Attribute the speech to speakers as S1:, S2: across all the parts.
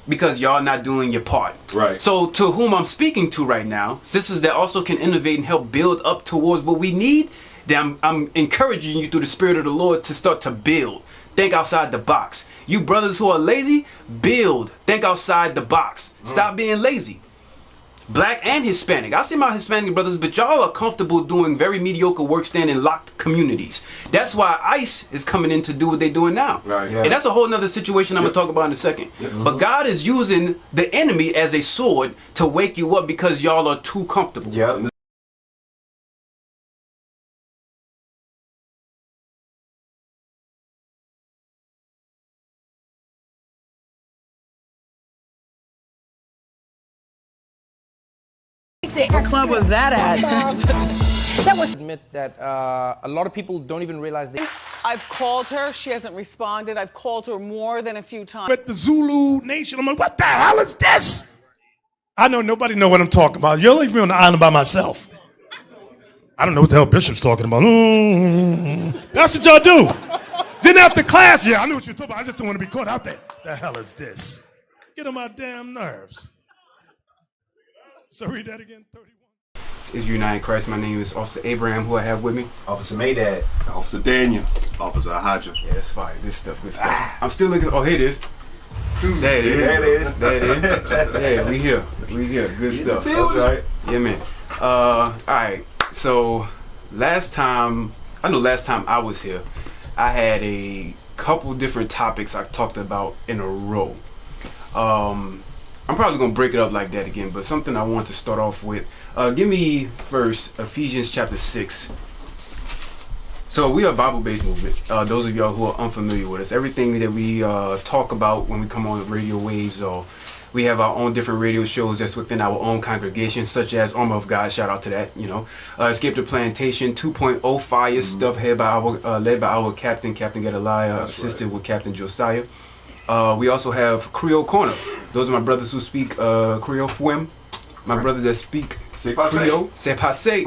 S1: because y'all not doing your part.
S2: Right.
S1: So to whom I'm speaking to right now, sisters that also can innovate and help build up towards what we need, then I'm encouraging you through the Spirit of the Lord to start to build. Think outside the box. You brothers who are lazy, build. Think outside the box. Stop being lazy. Black and Hispanic. I see my Hispanic brothers, but y'all are comfortable doing very mediocre work, staying in locked communities. That's why ICE is coming in to do what they're doing now.
S2: Right.
S1: And that's a whole nother situation I'm going to talk about in a second. But God is using the enemy as a sword to wake you up because y'all are too comfortable.
S2: Yeah.
S3: What club was that at?
S4: That was admit that a lot of people don't even realize they.
S5: I've called her. She hasn't responded. I've called her more than a few times.
S6: But the Zulu Nation, I'm like, what the hell is this? I know nobody know what I'm talking about. You'll leave me on the island by myself. I don't know what the hell Bishop's talking about. That's what y'all do. Then after class, yeah, I knew what you were talking about. I just don't want to be caught out there. The hell is this? Get on my damn nerves. So read that again, 31.
S1: This is United Christ. My name is Officer Abraham, who I have with me.
S2: Officer Maydad. Officer Daniel. Officer Ahaja.
S1: Yeah, that's fire. Good stuff, good stuff. I'm still looking. Oh, here it is. There it is.
S2: There it is.
S1: There it is. Yeah, we here. We here. Good stuff. That's right. Yeah, man. All right. So last time I was here, I had a couple different topics I talked about in a row. I'm probably going to break it up like that again, but something I want to start off with. Give me first Ephesians chapter 6. So we are a Bible-based movement. Those of y'all who are unfamiliar with us, everything that we talk about when we come on the radio waves, or we have our own different radio shows that's within our own congregation, such as Armor of God, shout out to that, you know. Escape the Plantation 2.0 fire stuff led by our captain, Captain Gedaliah, assisted with Captain Josiah. We also have Creole Corner. Those are my brothers who speak Creole Fouem. My brothers that speak Creole. C'est passé.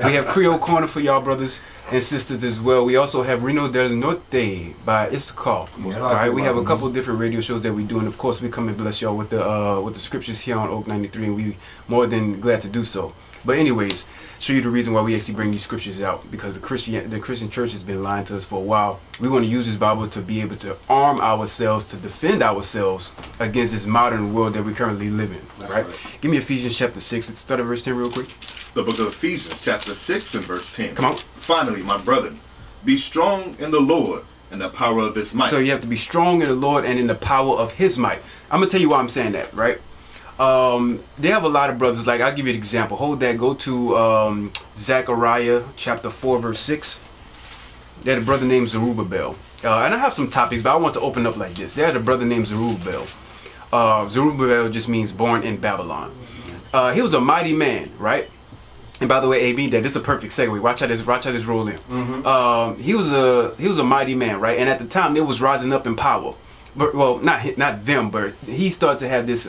S1: We have Creole Corner for y'all brothers and sisters as well. We also have Reno del Norte by Issachar. All right, we have a couple of different radio shows that we do, and of course we come and bless y'all with the scriptures here on Oak 93, and we more than glad to do so. But anyways, show you the reason why we actually bring these scriptures out, because the Christian church has been lying to us for a while. We want to use this Bible to be able to arm ourselves, to defend ourselves against this modern world that we currently live in. Right? Give me Ephesians chapter 6. Let's start at verse 10 real quick.
S7: The book of Ephesians chapter 6 and verse 10.
S1: Come on.
S7: Finally, my brethren, be strong in the Lord and the power of his might.
S1: So you have to be strong in the Lord and in the power of his might. I'm going to tell you why I'm saying that, right? They have a lot of brothers, like I'll give you an example. Hold that, go to Zechariah chapter 4 verse 6. They had a brother named Zerubbabel. And I have some topics, but I want to open up like this. They had a brother named Zerubbabel. Zerubbabel just means born in Babylon. He was a mighty man, right? And by the way, AB, this is a perfect segue. Watch how this roll in. He was a mighty man, right? And at the time, they was rising up in power. But, well, not them, but he started to have this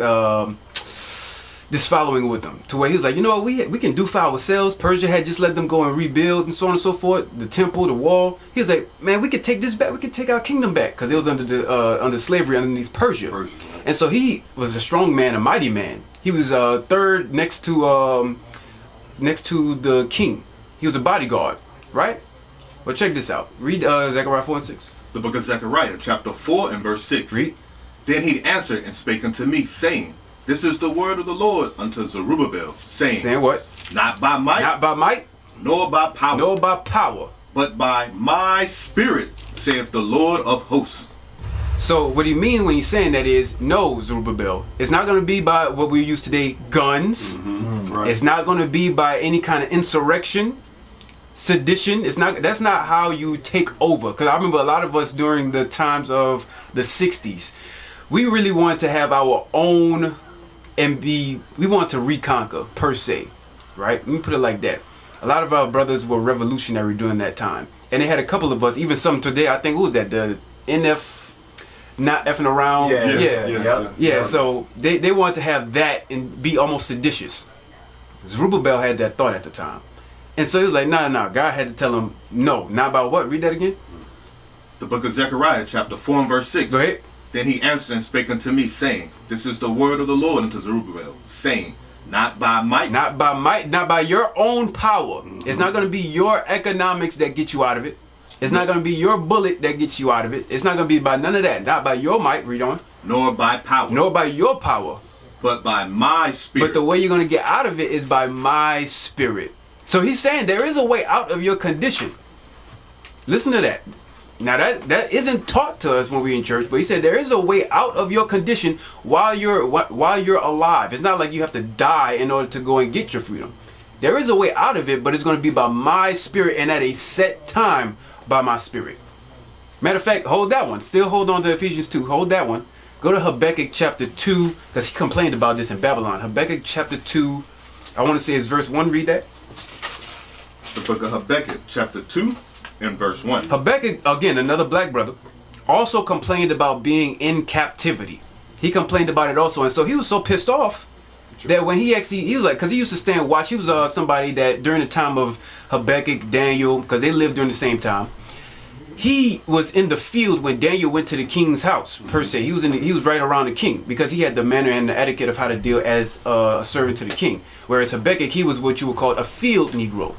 S1: following with them, to where he was like, you know what, we can do for ourselves. Persia had just let them go and rebuild and so on and so forth, the temple, the wall. He was like, man, we could take this back, we could take our kingdom back, because it was under slavery underneath Persia. And so he was a strong man, a mighty man. He was third next to the king. He was a bodyguard, right? But check this out. Read Zechariah 4 and 6.
S7: The book of Zechariah chapter 4 and verse 6.
S1: Read.
S7: Then he answered and spake unto me, saying, this is the word of the Lord unto Zerubbabel, saying,
S1: what?
S7: Not by might,
S1: not by might,
S7: nor by power, but by my spirit, saith the Lord of hosts.
S1: So what he means when he's saying that is, no, Zerubbabel, it's not going to be by what we use today, guns.
S2: Right.
S1: It's not going to be by any kind of insurrection, sedition. That's not how you take over. Because I remember a lot of us during the times of the 60s, we really wanted to have our own and we want to reconquer per se, right? Let me put it like that. A lot of our brothers were revolutionary during that time, and they had a couple of us, even some today. I think, who was that? The NF, not effing around. Yeah. So they wanted to have that and be almost seditious. Zerubbabel had that thought at the time, and so he was like, nah. God had to tell him no, not about what. Read that again.
S7: The book of Zechariah chapter 4 and verse 6.
S1: Go ahead.
S7: Then he answered and spake unto me, saying, This is the word of the Lord unto Zerubbabel, saying, Not by might.
S1: Not by might, not by your own power. It's not going to be your economics that get you out of it. It's not going to be your bullet that gets you out of it. It's not going to be by none of that. Not by your might, read on.
S7: Nor by power.
S1: Nor by your power.
S7: But by my spirit.
S1: But the way you're going to get out of it is by my spirit. So he's saying there is a way out of your condition. Listen to that. Now that isn't taught to us when we're in church, but he said there is a way out of your condition while you're alive. It's not like you have to die in order to go and get your freedom. There is a way out of it, but it's going to be by my spirit and at a set time by my spirit. Matter of fact, hold that one. Still hold on to Ephesians 2. Hold that one. Go to Habakkuk chapter 2, because he complained about this in Babylon. Habakkuk chapter 2, I want to say it's verse 1. Read that.
S7: The book of Habakkuk chapter 2 and verse 1.
S1: Habakkuk, again, another black brother, also complained about being in captivity. He complained about it also. And so he was so pissed off that when he was like, because he used to stand and watch. He was somebody that during the time of Habakkuk, Daniel, because they lived during the same time. He was in the field when Daniel went to the king's house, per se. He was right around the king because he had the manner and the etiquette of how to deal as a servant to the king. Whereas Habakkuk, he was what you would call a field Negro,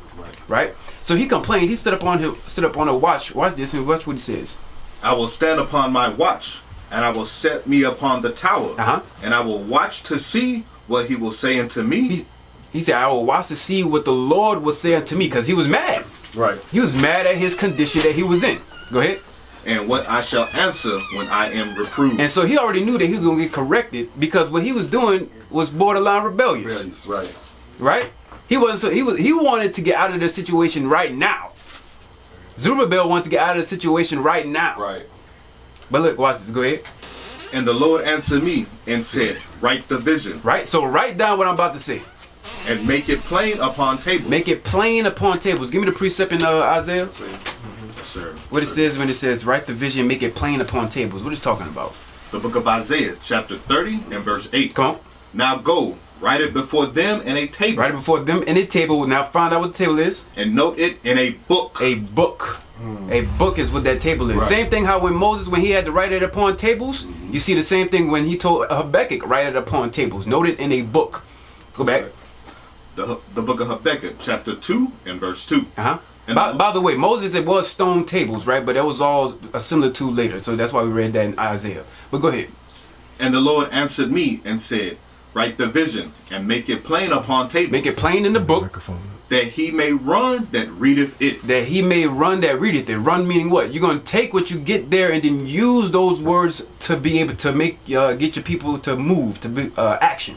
S1: right? So he complained. He stood up on a watch. Watch this and watch what he says.
S7: I will stand upon my watch, and I will set me upon the tower, and I will watch to see what he will say unto me.
S1: He said, I will watch to see what the Lord will say unto me, because he was mad.
S7: Right.
S1: He was mad at his condition that he was in. Go ahead.
S7: And what I shall answer when I am reproved.
S1: And so he already knew that he was going to get corrected, because what he was doing was borderline rebellious.
S7: Right.
S1: Right? He wanted to get out of the situation right now. Zerubbabel wanted to get out of the situation right now.
S7: Right.
S1: But look, watch this. Go ahead.
S7: And the Lord answered me and said, Write the vision.
S1: Right? So write down what I'm about to say.
S7: And make it plain upon tables.
S1: Make it plain upon tables. Give me the precept in Isaiah.
S7: Yes, sir.
S1: What it says when it says, write the vision, make it plain upon tables. What is talking about?
S7: The book of Isaiah, chapter 30 and verse 8.
S1: Come on.
S7: Now go, write it before them in a table.
S1: Write it before them in a table. Now find out what the table is.
S7: And note it in a book.
S1: A book. A book is what that table is. Right. Same thing how when Moses, when he had to write it upon tables, you see the same thing when he told Habakkuk, write it upon tables. Note it in a book. Go back.
S7: The book of Habakkuk, chapter 2 and verse 2.
S1: By the way, Moses, it was stone tables, right? But that was all a similitude later. So that's why we read that in Isaiah. But go ahead.
S7: And the Lord answered me and said, Write the vision and make it plain upon tables.
S1: Make it plain in the book.
S7: That he may run that readeth it.
S1: That he may run that readeth it. Run meaning what? You're going to take what you get there and then use those words to be able to make get your people to move, to be action.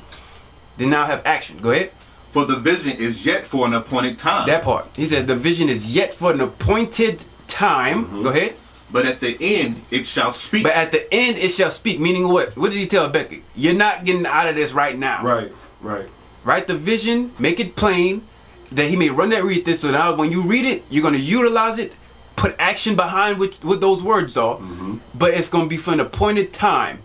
S1: They now have action. Go ahead.
S7: For the vision is yet for an appointed time.
S1: That part. He said the vision is yet for an appointed time. Go ahead.
S7: But at the end it shall speak.
S1: But at the end it shall speak. Meaning what? What did he tell Becky? You're not getting out of this right now.
S7: Right.
S1: Write the vision, make it plain, that he may run that read this. So now when you read it, you're going to utilize it, put action behind what those words are. But it's going to be for an appointed time.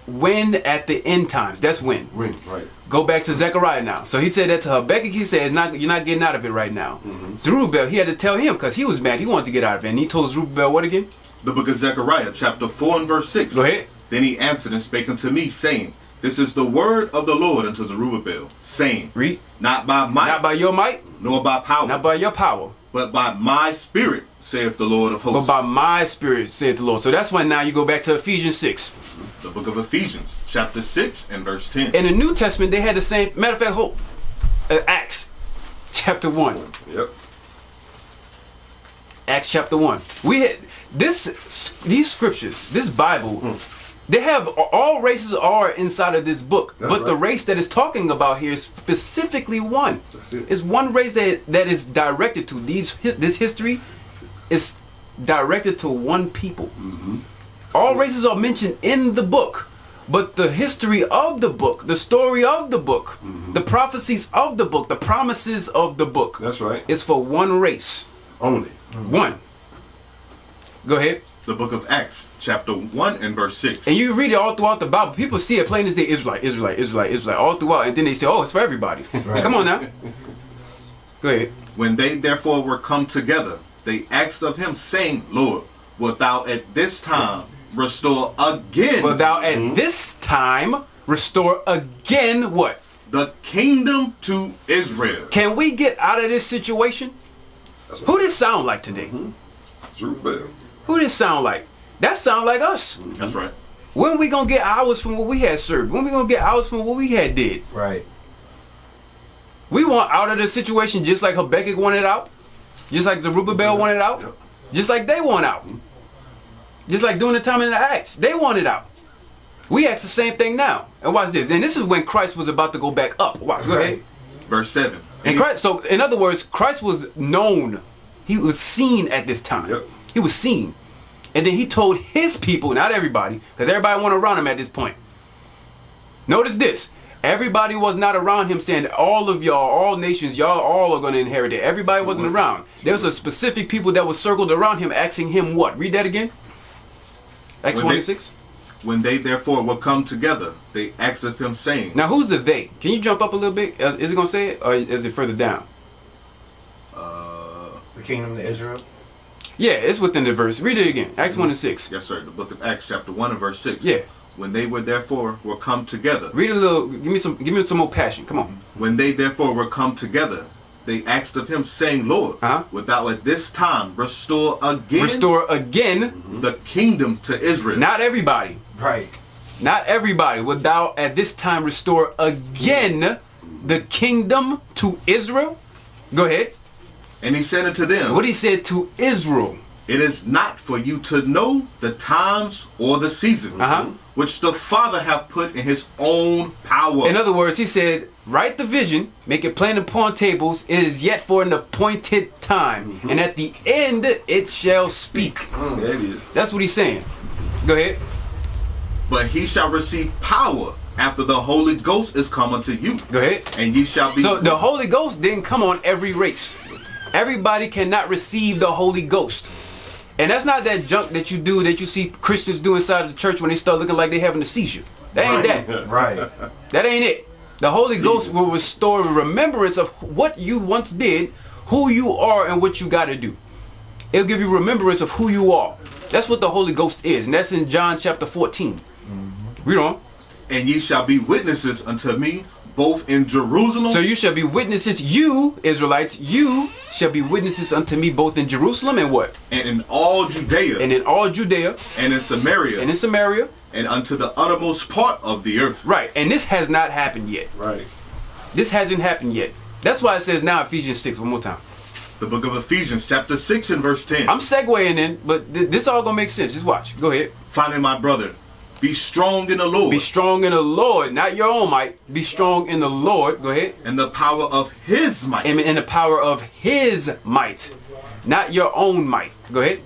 S1: When at the end times. That's when.
S7: Right.
S1: Go back to Zechariah now. So he said that to Habakkuk. He said, you're not getting out of it right now. Zerubbabel, he had to tell him because he was mad. He wanted to get out of it. And he told Zerubbabel what again?
S7: The book of Zechariah, chapter 4 and verse 6.
S1: Go ahead.
S7: Then he answered and spake unto me, saying, This is the word of the Lord unto Zerubbabel, saying,
S1: Read.
S7: Not by might.
S1: Not by your might.
S7: Nor by power.
S1: Not by your power.
S7: But by my spirit, saith the Lord of hosts.
S1: But by my spirit, saith the Lord. So that's when now you go back to Ephesians 6.
S7: The book of Ephesians, chapter 6 and verse 10.
S1: In the New Testament, they had the same. Matter of fact, Acts chapter 1.
S7: Yep.
S1: Acts chapter 1. We had these scriptures, this Bible, they have all races are inside of this book.
S2: That's
S1: but
S2: right.
S1: the race that is talking about here is specifically one.
S2: That's it.
S1: It's one race that is directed to this history is directed to one people. All races are mentioned in the book, but the history of the book, the story of the book, the prophecies of the book, the promises of the book,
S2: That's right.
S1: is for one race.
S2: Only.
S1: One. Go ahead.
S7: The book of Acts, chapter 1 and verse 6.
S1: And you read it all throughout the Bible. People see it plain as day, Israelite, all throughout. And then they say, oh, it's for everybody. Come on now. Go ahead.
S7: When they therefore were come together, they asked of him, saying, Lord, wilt thou at this time restore again.
S1: But thou at this time restore again what?
S7: The kingdom to Israel.
S1: Can we get out of this situation? Who this sound like today?
S2: Zerubbabel.
S1: Who this sound like? That sound like us.
S7: That's right.
S1: When we gonna get ours from what we had served? When we gonna get ours from what we had did?
S3: Right.
S1: We want out of the situation just like Habakkuk wanted out. Just like Zerubbabel wanted out. Just like they want out. Just like during the time in the Acts. They wanted out. We ask the same thing now. And watch this. And this is when Christ was about to go back up. Watch. Go ahead.
S7: Verse 7.
S1: And Christ, so in other words, Christ was known. He was seen at this time.
S2: Yep.
S1: He was seen. And then he told his people, not everybody, because everybody went around him at this point. Notice this. Everybody was not around him saying, all of y'all, all nations, y'all all are going to inherit it. Everybody wasn't around. There was a specific people that was circled around him asking him what? Read that again. Acts 26.
S7: When they therefore will come together, they asked of him, saying.
S1: Now who's the they? Can you jump up a little bit? Is it going to say it or is it further down?
S3: The kingdom to Israel.
S1: Yeah, it's within the verse. Read it again. Acts 1 and 6.
S7: Yes, sir. The book of Acts, chapter 1 and verse 6.
S1: Yeah.
S7: When they were therefore were come together.
S1: Read a little. Give me some more passion. Come on.
S7: When they therefore were come together, they asked of him, saying, Lord, wilt thou at this time restore again the kingdom to Israel?
S1: Not everybody.
S3: Right.
S1: Not everybody. Wilt thou at this time restore again the kingdom to Israel? Go ahead.
S7: And he said unto them,
S1: what he said to Israel?
S7: It is not for you to know the times or the seasons which the Father hath put in his own power.
S1: In other words, he said, write the vision, make it plain upon tables. It is yet for an appointed time. And at the end, it shall speak.
S2: There it is.
S1: That's what he's saying. Go ahead.
S7: But he shall receive power after the Holy Ghost is come unto you.
S1: Go ahead.
S7: And ye shall be.
S1: So the Holy Ghost didn't come on every race. Everybody cannot receive the Holy Ghost. And that's not that junk that you do, that you see Christians do inside of the church when they start looking like they having a seizure. That ain't that.
S3: Right.
S1: That ain't it. The Holy Ghost will restore remembrance of what you once did, who you are, and what you got to do. It'll give you remembrance of who you are. That's what the Holy Ghost is. And that's in John chapter 14. Read on.
S7: And ye shall be witnesses unto me both in Jerusalem.
S1: So you shall be witnesses, you Israelites, you shall be witnesses unto me both in Jerusalem and what?
S7: And in all Judea.
S1: And in all Judea.
S7: And in Samaria.
S1: And in Samaria.
S7: And unto the uttermost part of the earth.
S1: Right. And this has not happened yet.
S2: Right.
S1: This hasn't happened yet. That's why it says now Ephesians 6. One more time.
S7: The book of Ephesians chapter 6 and verse 10.
S1: I'm segueing in, but this all gonna make sense. Just watch. Go ahead.
S7: Finally, my brother, be strong in the Lord.
S1: Be strong in the Lord, not your own might. Be strong in the Lord. Go ahead.
S7: And the power of his might.
S1: And in the power of his might, not your own might. Go ahead.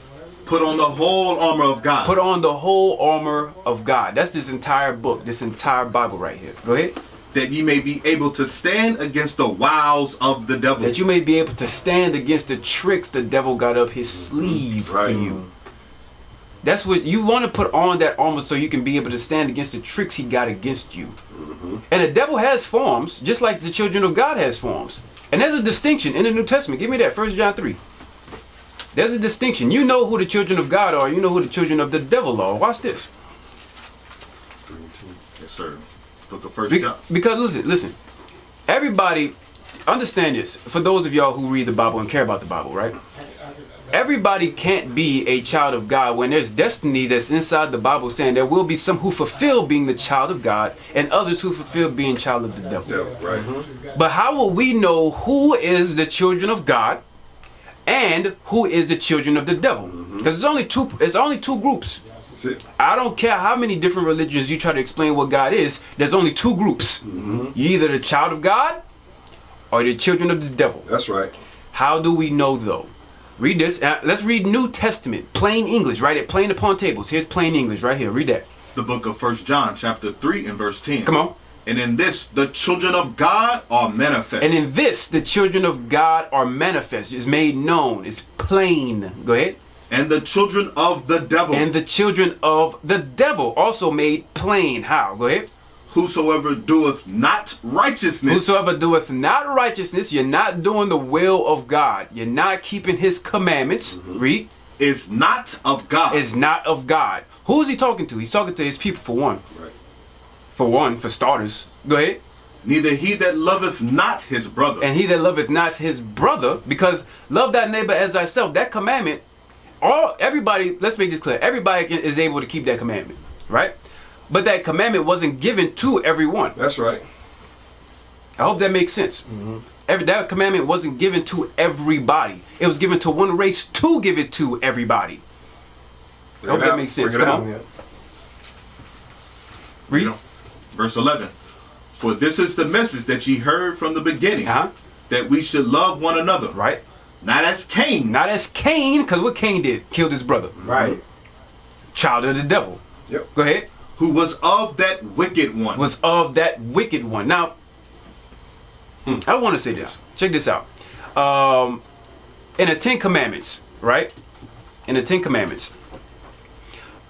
S7: Put on the whole armor of God.
S1: Put on the whole armor of God. That's this entire book, this entire Bible right here. Go ahead.
S7: That ye may be able to stand against the wiles of the devil.
S1: That you may be able to stand against the tricks the devil got up his sleeve for you. That's what you want to put on, that armor, so you can be able to stand against the tricks he got against you. And the devil has forms, just like the children of God has forms. And there's a distinction in the New Testament. Give me that, 1 John 3. There's a distinction. You know who the children of God are. You know who the children of the devil are. Watch this.
S7: Yes, sir. Book of 1 John.
S1: Because listen. Everybody, understand this. For those of y'all who read the Bible and care about the Bible, right? Everybody can't be a child of God when there's destiny that's inside the Bible saying there will be some who fulfill being the child of God and others who fulfill being child of the devil.
S2: Right.
S1: But how will we know who is the children of God and who is the children of the devil? Because it's only two groups.
S2: That's it.
S1: I don't care how many different religions you try to explain what God is, there's only two groups. You're either the child of God or the children of the devil.
S2: That's right.
S1: How do we know though? Read this. Let's read New Testament, plain English, right? It plain upon tables. Here's plain English right here. Read that.
S7: The book of 1 John chapter 3 and verse 10.
S1: Come on.
S7: And in this, the children of God are manifest.
S1: And in this, the children of God are manifest. Is made known. It's plain. Go ahead.
S7: And the children of the devil.
S1: And the children of the devil also made plain. How? Go ahead.
S7: Whosoever doeth not righteousness.
S1: Whosoever doeth not righteousness, you're not doing the will of God. You're not keeping his commandments. Read.
S7: Is not of God.
S1: Is not of God. Who is he talking to? He's talking to his people for one.
S2: Right.
S1: For one, for starters. Go ahead.
S7: Neither he that loveth not his brother.
S1: And he that loveth not his brother, because love thy neighbor as thyself, that commandment, everybody, let's make this clear, everybody is able to keep that commandment, right? But that commandment wasn't given to everyone.
S2: That's right.
S1: I hope that makes sense. That commandment wasn't given to everybody. It was given to one race to give it to everybody. I hope that makes sense. Come on. Read.
S7: Verse 11. For this is the message that ye heard from the beginning, that we should love one another.
S1: Right.
S7: Not as Cain.
S1: Not as Cain, because what Cain did, killed his brother.
S2: Right.
S1: Child of the devil.
S2: Yep.
S1: Go ahead.
S7: Who was of that wicked one.
S1: Was of that wicked one. Now, I want to say this. Check this out. In the 10 Commandments, right? In the 10 Commandments,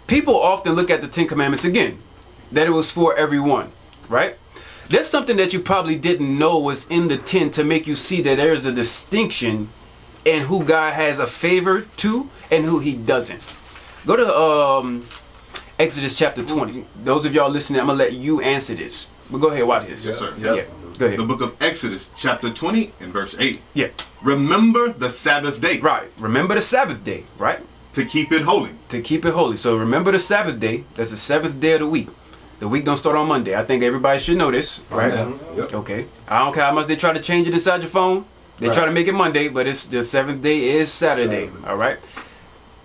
S1: people often look at the 10 Commandments again, that it was for everyone, right? There's something that you probably didn't know was in the 10 to make you see that there's a distinction in who God has a favor to and who he doesn't. Go to Exodus chapter 20. Those of y'all listening, I'm going to let you answer this. But go ahead, watch this.
S7: Yes, sir.
S1: Yeah. Go ahead.
S7: The book of Exodus, chapter 20 and verse 8.
S1: Yeah.
S7: Remember the Sabbath day.
S1: Right. Remember the Sabbath day, right?
S7: To keep it holy.
S1: To keep it holy. So remember the Sabbath day. That's the 7th day of the week. The week don't start on Monday. I think everybody should know this, right?
S2: Yep.
S1: Okay. I don't care how much they try to change it inside your phone. They try to make it Monday, but it's the 7th day is Saturday. All right.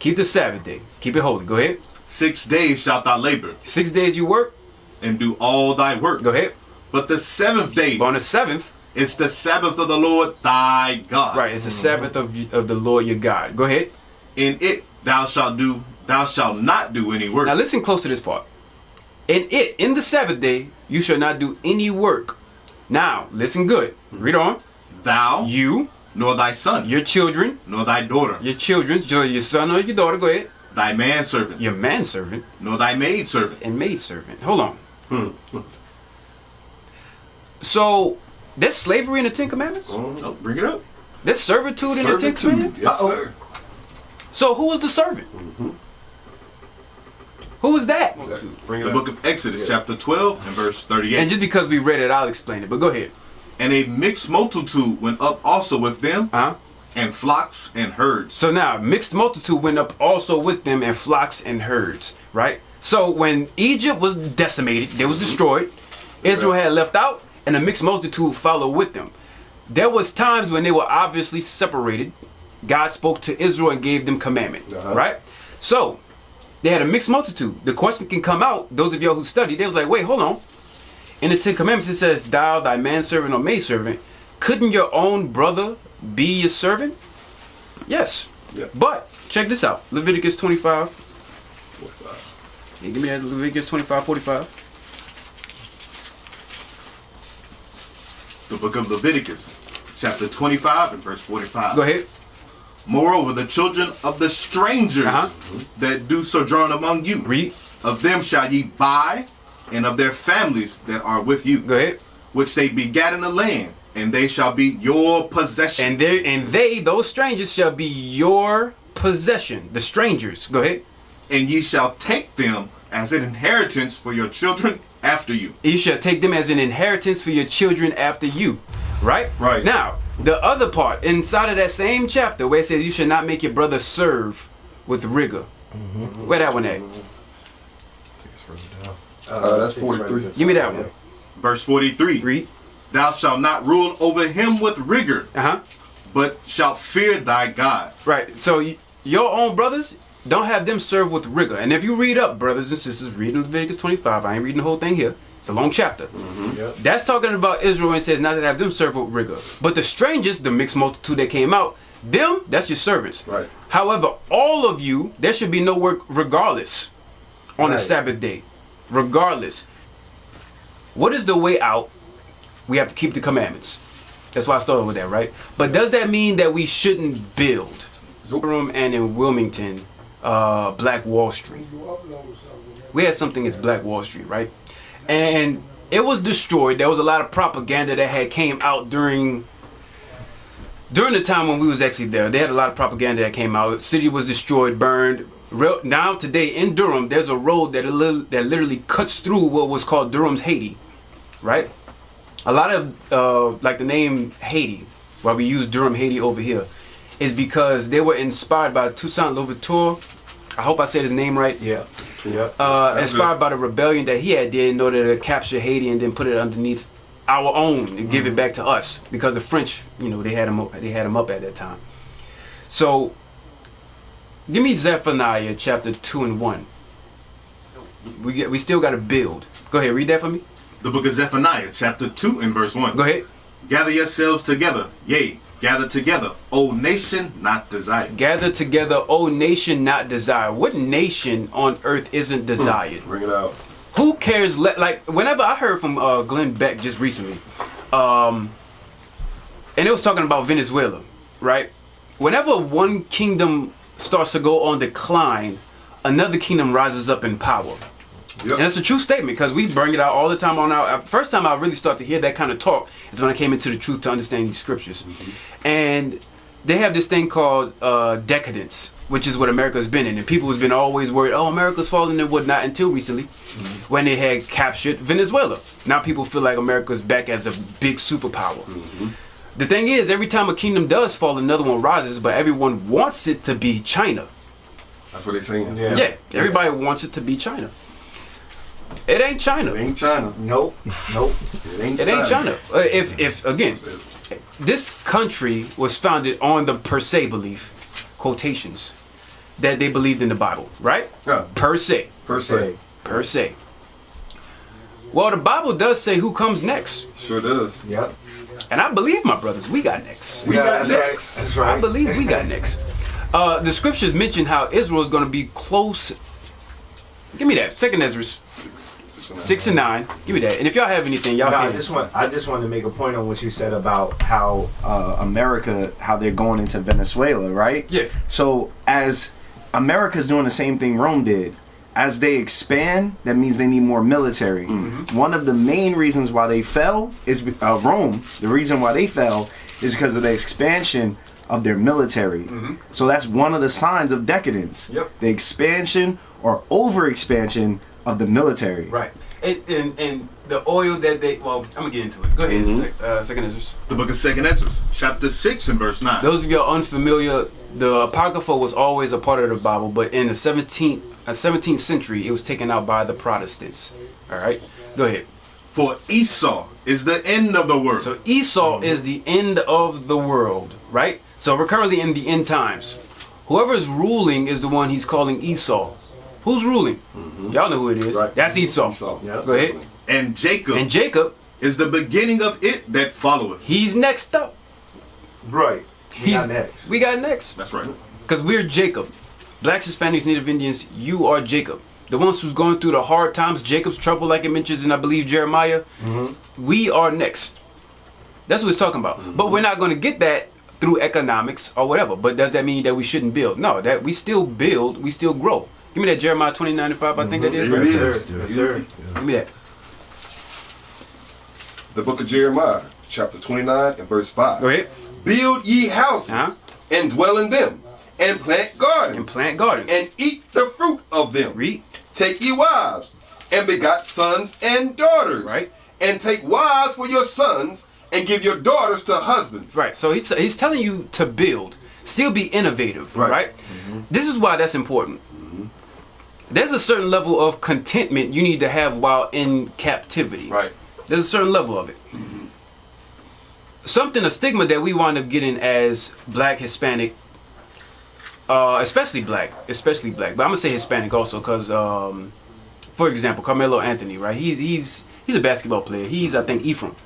S1: Keep the Sabbath day. Keep it holy. Go ahead.
S7: 6 days shalt thou labor.
S1: 6 days you work.
S7: And do all thy work.
S1: Go ahead.
S7: But the 7th day.
S1: But on the 7th.
S7: It's the Sabbath of the Lord thy God.
S1: Right. It's the Sabbath of the Lord your God. Go ahead.
S7: In it thou shalt not do any work.
S1: Now listen close to this part. In the 7th day, you shall not do any work. Now, listen good. Read on.
S7: Thou.
S1: You.
S7: Nor thy son.
S1: Your children.
S7: Nor thy daughter.
S1: Your children. Your son or your daughter. Go ahead.
S7: Thy manservant.
S1: Your manservant.
S7: Nor thy maidservant.
S1: And maidservant. Hold on. So, there's slavery in the 10 Commandments?
S7: Oh, bring it up.
S1: There's servitude in the 10 Commandments?
S2: Yes, sir.
S1: So, who was the servant? Who was that?
S7: The book of Exodus, chapter 12 and verse 38.
S1: And just because we read it, I'll explain it. But go ahead.
S7: And a mixed multitude went up also with them, and flocks and herds.
S1: So now, mixed multitude went up also with them, and flocks and herds, right? So when Egypt was decimated, they was destroyed, Israel had left out, and a mixed multitude followed with them. There was times when they were obviously separated. God spoke to Israel and gave them commandment, right? So they had a mixed multitude. The question can come out, those of y'all who study, they was like, wait, hold on. In the 10 Commandments, it says, thou, thy manservant or maidservant. Couldn't your own brother be your servant? Yes.
S2: Yeah.
S1: But, check this out. Leviticus 25. Yeah, give me that Leviticus 25, 45.
S7: The book of Leviticus, chapter 25 and verse 45.
S1: Go ahead.
S7: Moreover, the children of the strangers that do sojourn among you,
S1: Read.
S7: of them shall ye buy, and of their families that are with you.
S1: Go ahead.
S7: Which they begat in the land, and they shall be your possession.
S1: And they, those strangers, shall be your possession. The strangers. Go ahead.
S7: And ye shall take them as an inheritance for your children after you.
S1: You shall take them as an inheritance for your children after you. Right?
S2: Right.
S1: Now, the other part, inside of that same chapter, where it says you should not make your brother serve with rigor. Where that one at?
S2: That's 43.
S1: Give me that one.
S7: Verse 43.
S1: Read.
S7: Thou shalt not rule over him with rigor, but shalt fear thy God.
S1: Right. So your own brothers, don't have them serve with rigor. And if you read up, brothers and sisters, read Leviticus 25. I ain't reading the whole thing here. It's a long chapter. That's talking about Israel and says not to have them serve with rigor. But the strangers, the mixed multitude that came out, them, that's your servants.
S2: Right.
S1: However, all of you, there should be no work regardless on the Sabbath day. Regardless. What is the way out? We have to keep the commandments. That's why I started with that, right? But does that mean that we shouldn't build? And in Wilmington, Black Wall Street. We had something as Black Wall Street, right? And it was destroyed. There was a lot of propaganda that had came out during the time when we was actually there. They had a lot of propaganda that came out. The city was destroyed, burned. Now today in Durham, there's a road that literally cuts through what was called Durham's Haiti, right? A lot of like the name Haiti, why we use Durham Haiti over here, is because they were inspired by Toussaint Louverture. I hope I said his name right.
S2: Yeah.
S1: Inspired by the rebellion that he had did in order to capture Haiti and then put it underneath our own and give it back to us, because the French, they had him up at that time. So give me Zephaniah chapter 2 and 1. We still got to build. Go ahead, read that for me.
S7: The book of Zephaniah chapter 2 and verse 1.
S1: Go ahead.
S7: Gather yourselves together, yea, gather together, O nation not desired.
S1: Gather together, O nation not desired. What nation on earth isn't desired?
S2: Bring it out.
S1: Who cares? Like, whenever I heard from Glenn Beck just recently, and it was talking about Venezuela, right? Whenever one kingdom starts to go on decline, another kingdom rises up in power. Yep. And it's a true statement, because we bring it out all the time on our first time I really start to hear that kind of talk is when I came into the truth to understand these scriptures. And they have this thing called decadence, which is what America's been in. And people has been always worried, oh, America's falling and whatnot, until recently when they had captured Venezuela. Now people feel like America's back as a big superpower. The thing is, every time a kingdom does fall, another one rises, but everyone wants it to be China.
S2: That's what they're saying.
S1: Yeah, everybody wants it to be China. It ain't China.
S2: It ain't China. Nope. It ain't
S1: China. If again, this country was founded on the per se belief, quotations, that they believed in the Bible, right?
S2: Yeah.
S1: Per se. Well, the Bible does say who comes next.
S2: Sure does.
S3: Yep.
S1: And I believe, my brothers, we got next.
S2: We got next.
S3: That's right.
S1: I believe we got next. The scriptures mention how Israel is going to be close. Give me that. Second Ezra 6 and 9. Give me that. And if y'all have anything, y'all
S3: I
S1: can.
S3: just want to make a point on what you said about how America, how they're going into Venezuela, right?
S1: Yeah.
S3: So as America's doing the same thing Rome did, as they expand, that means they need more military. One of the main reasons why they fell is Rome. The reason why they fell is because of the expansion of their military. So that's one of the signs of decadence.
S1: Yep.
S3: The expansion or overexpansion of the military.
S1: Right. And the oil that they, well, I'm going to get into it. Go ahead, Second Ezra.
S7: The book of Second Ezra, chapter 6 and verse 9.
S1: Those of you are unfamiliar, the Apocrypha was always a part of the Bible, but in the 17th century, it was taken out by the Protestants. All right? Go ahead.
S7: For Esau is the end of the world.
S1: So Esau is the end of the world, right? So we're currently in the end times. Whoever is ruling is the one he's calling Esau. Who's ruling? Y'all know who it is.
S2: Right.
S1: That's Esau.
S2: Yep.
S1: Go ahead.
S7: And
S1: Jacob
S7: is the beginning of it that followeth.
S1: He's next up.
S3: Right. We got next.
S7: That's right.
S1: Because we're Jacob. Blacks, Hispanics, Native Indians, you are Jacob. The ones who's going through the hard times, Jacob's trouble, like it mentions in, I believe, Jeremiah. We are next. That's what it's talking about. But we're not going to get that through economics or whatever. But does that mean that we shouldn't build? No, that we still build, we still grow. Give me that Jeremiah 29:5. I think that is.
S2: Yes, sir.
S1: Give me that.
S2: The book of Jeremiah, chapter 29 and verse 5.
S1: Go ahead.
S2: Build ye houses and dwell in them, and plant gardens. And eat the fruit of them.
S1: Read.
S2: Take ye wives, and begot sons and daughters.
S1: Right.
S2: And take wives for your sons, and give your daughters to husbands.
S1: Right. So he's telling you to build. Still be innovative. Right? This is why that's important. There's a certain level of contentment you need to have while in captivity.
S2: Right.
S1: There's a certain level of it. A stigma that we wind up getting as Black, Hispanic, especially black. But I'm gonna say Hispanic also, because, for example, Carmelo Anthony, right? He's a basketball player. He's, I think, Ephraim.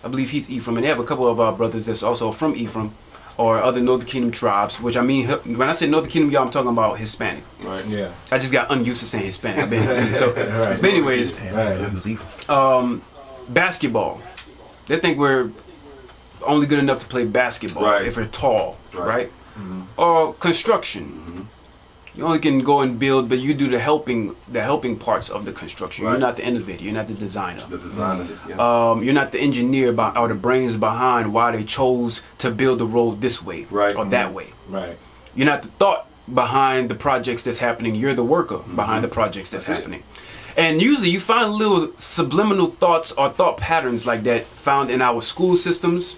S1: I believe he's Ephraim, and they have a couple of our brothers that's also from Ephraim or other Northern Kingdom tribes. Which I mean, when I say Northern Kingdom, y'all, I'm talking about Hispanic.
S2: Right.
S3: Yeah.
S1: I just got unused to saying Hispanic. But anyways, basketball. They think we're only good enough to play basketball if we're tall, right? Or construction. You only can go and build, but you do the helping parts of the construction. You're not the innovator. You're not the designer. You're not the engineer or the brains behind why they chose to build the road this way or that way.
S3: Right.
S1: You're not the thought behind the projects that's happening. You're the worker behind the projects that's happening. And usually you find little subliminal thoughts or thought patterns like that found in our school systems,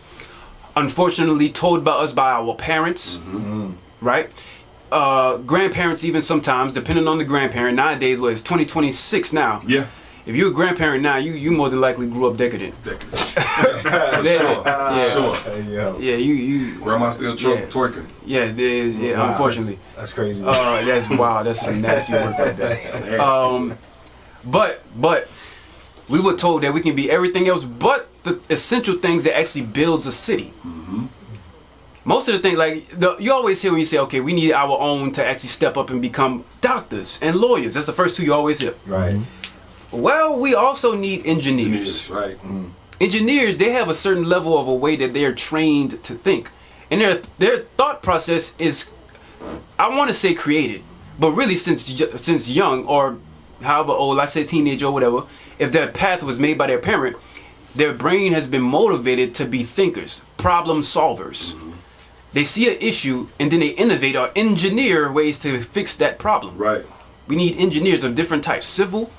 S1: unfortunately told by us by our parents, right? Grandparents even sometimes, depending on the grandparent. Nowadays, it's 2026 now.
S2: Yeah.
S1: If you're a grandparent now, you more than likely grew up decadent. Yeah, you
S2: Grandma still twerking.
S1: Yeah, it is. Yeah, wow. Unfortunately.
S3: That's crazy.
S1: That's wow. That's some nasty work right there. But we were told that we can be everything else but the essential things that actually builds a city. Most of the things, like you always hear when you say, okay, we need our own to actually step up and become doctors and lawyers. That's the first two you always hear.
S3: Right.
S1: Well, we also need engineers.
S2: Right.
S1: Engineers, they have a certain level of a way that they are trained to think, and their thought process is, I want to say created, but really since young or however old, I say teenage or whatever, if their path was made by their parent, their brain has been motivated to be thinkers, problem solvers. They see an issue and then they innovate or engineer ways to fix that problem.
S2: Right.
S1: We need engineers of different types, civil,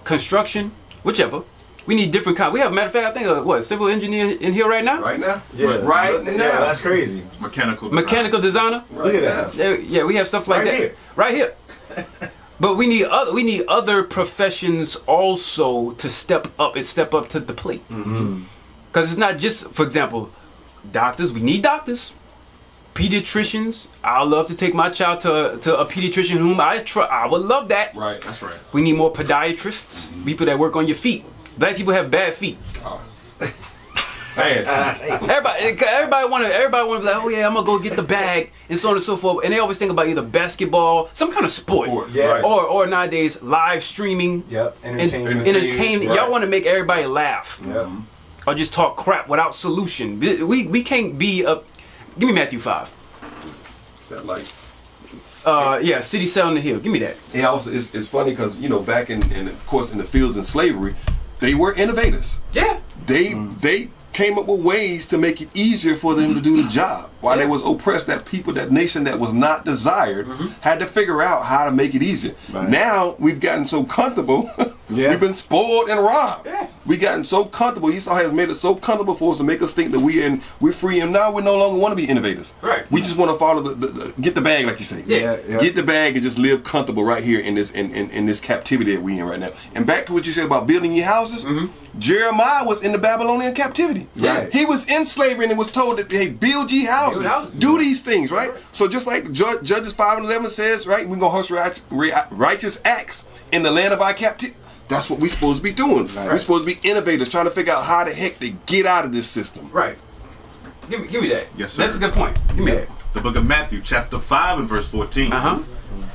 S1: construction, whichever. We need different kinds. We have, matter of fact, I think civil engineer in here right now?
S2: Right now?
S3: Yeah.
S2: Right now.
S3: Yeah, that's crazy.
S7: Mechanical
S1: designer?
S3: Look at that.
S1: Yeah, we have stuff like that.
S3: Here.
S1: Right here. But we need other professions also to step up to the plate. Because it's not just, for example, doctors. We need doctors. Pediatricians. I love to take my child to a pediatrician whom I trust. I would love that.
S2: Right, that's right.
S1: We need more podiatrists, people that work on your feet. Black people have bad feet. Everybody want to be like, oh yeah, I'm gonna go get the bag and so on and so forth. And they always think about either basketball, some kind of sport, or nowadays live streaming.
S3: Yep.
S1: Entertainment. Y'all want to make everybody laugh.
S3: Yep.
S1: Or just talk crap without solution. We can't be a. Give me Matthew 5.
S2: That light.
S1: Yeah, city set on the hill. Give me that.
S2: And also, it's funny because back in of course in the fields in slavery, they were innovators.
S1: Yeah.
S2: They came up with ways to make it easier for them to do the job. While they was oppressed, that nation that was not desired had to figure out how to make it easier. Right. Now we've gotten so comfortable. We've been spoiled and robbed. Yeah. We've gotten so comfortable. Esau has made it so comfortable for us to make us think that we're free, and now we no longer want to be innovators.
S1: Right.
S2: We just want to follow the get the bag, like you say.
S1: Yeah.
S2: Get the bag and just live comfortable right here in this captivity that we in right now. And back to what you said about building your houses. Jeremiah was in the Babylonian captivity.
S1: Yeah.
S2: He was in slavery and was told that, hey, build ye houses. Do these things, right? So just like Judges 5:11 says, right, we're going to hush righteous acts in the land of our captivity. That's what we're supposed to be doing. Right. We're supposed to be innovators, trying to figure out how the heck to get out of this system.
S1: Right. Give me that.
S7: Yes, sir.
S1: That's a good point. Give me that.
S7: The book of Matthew, chapter 5 and verse 14.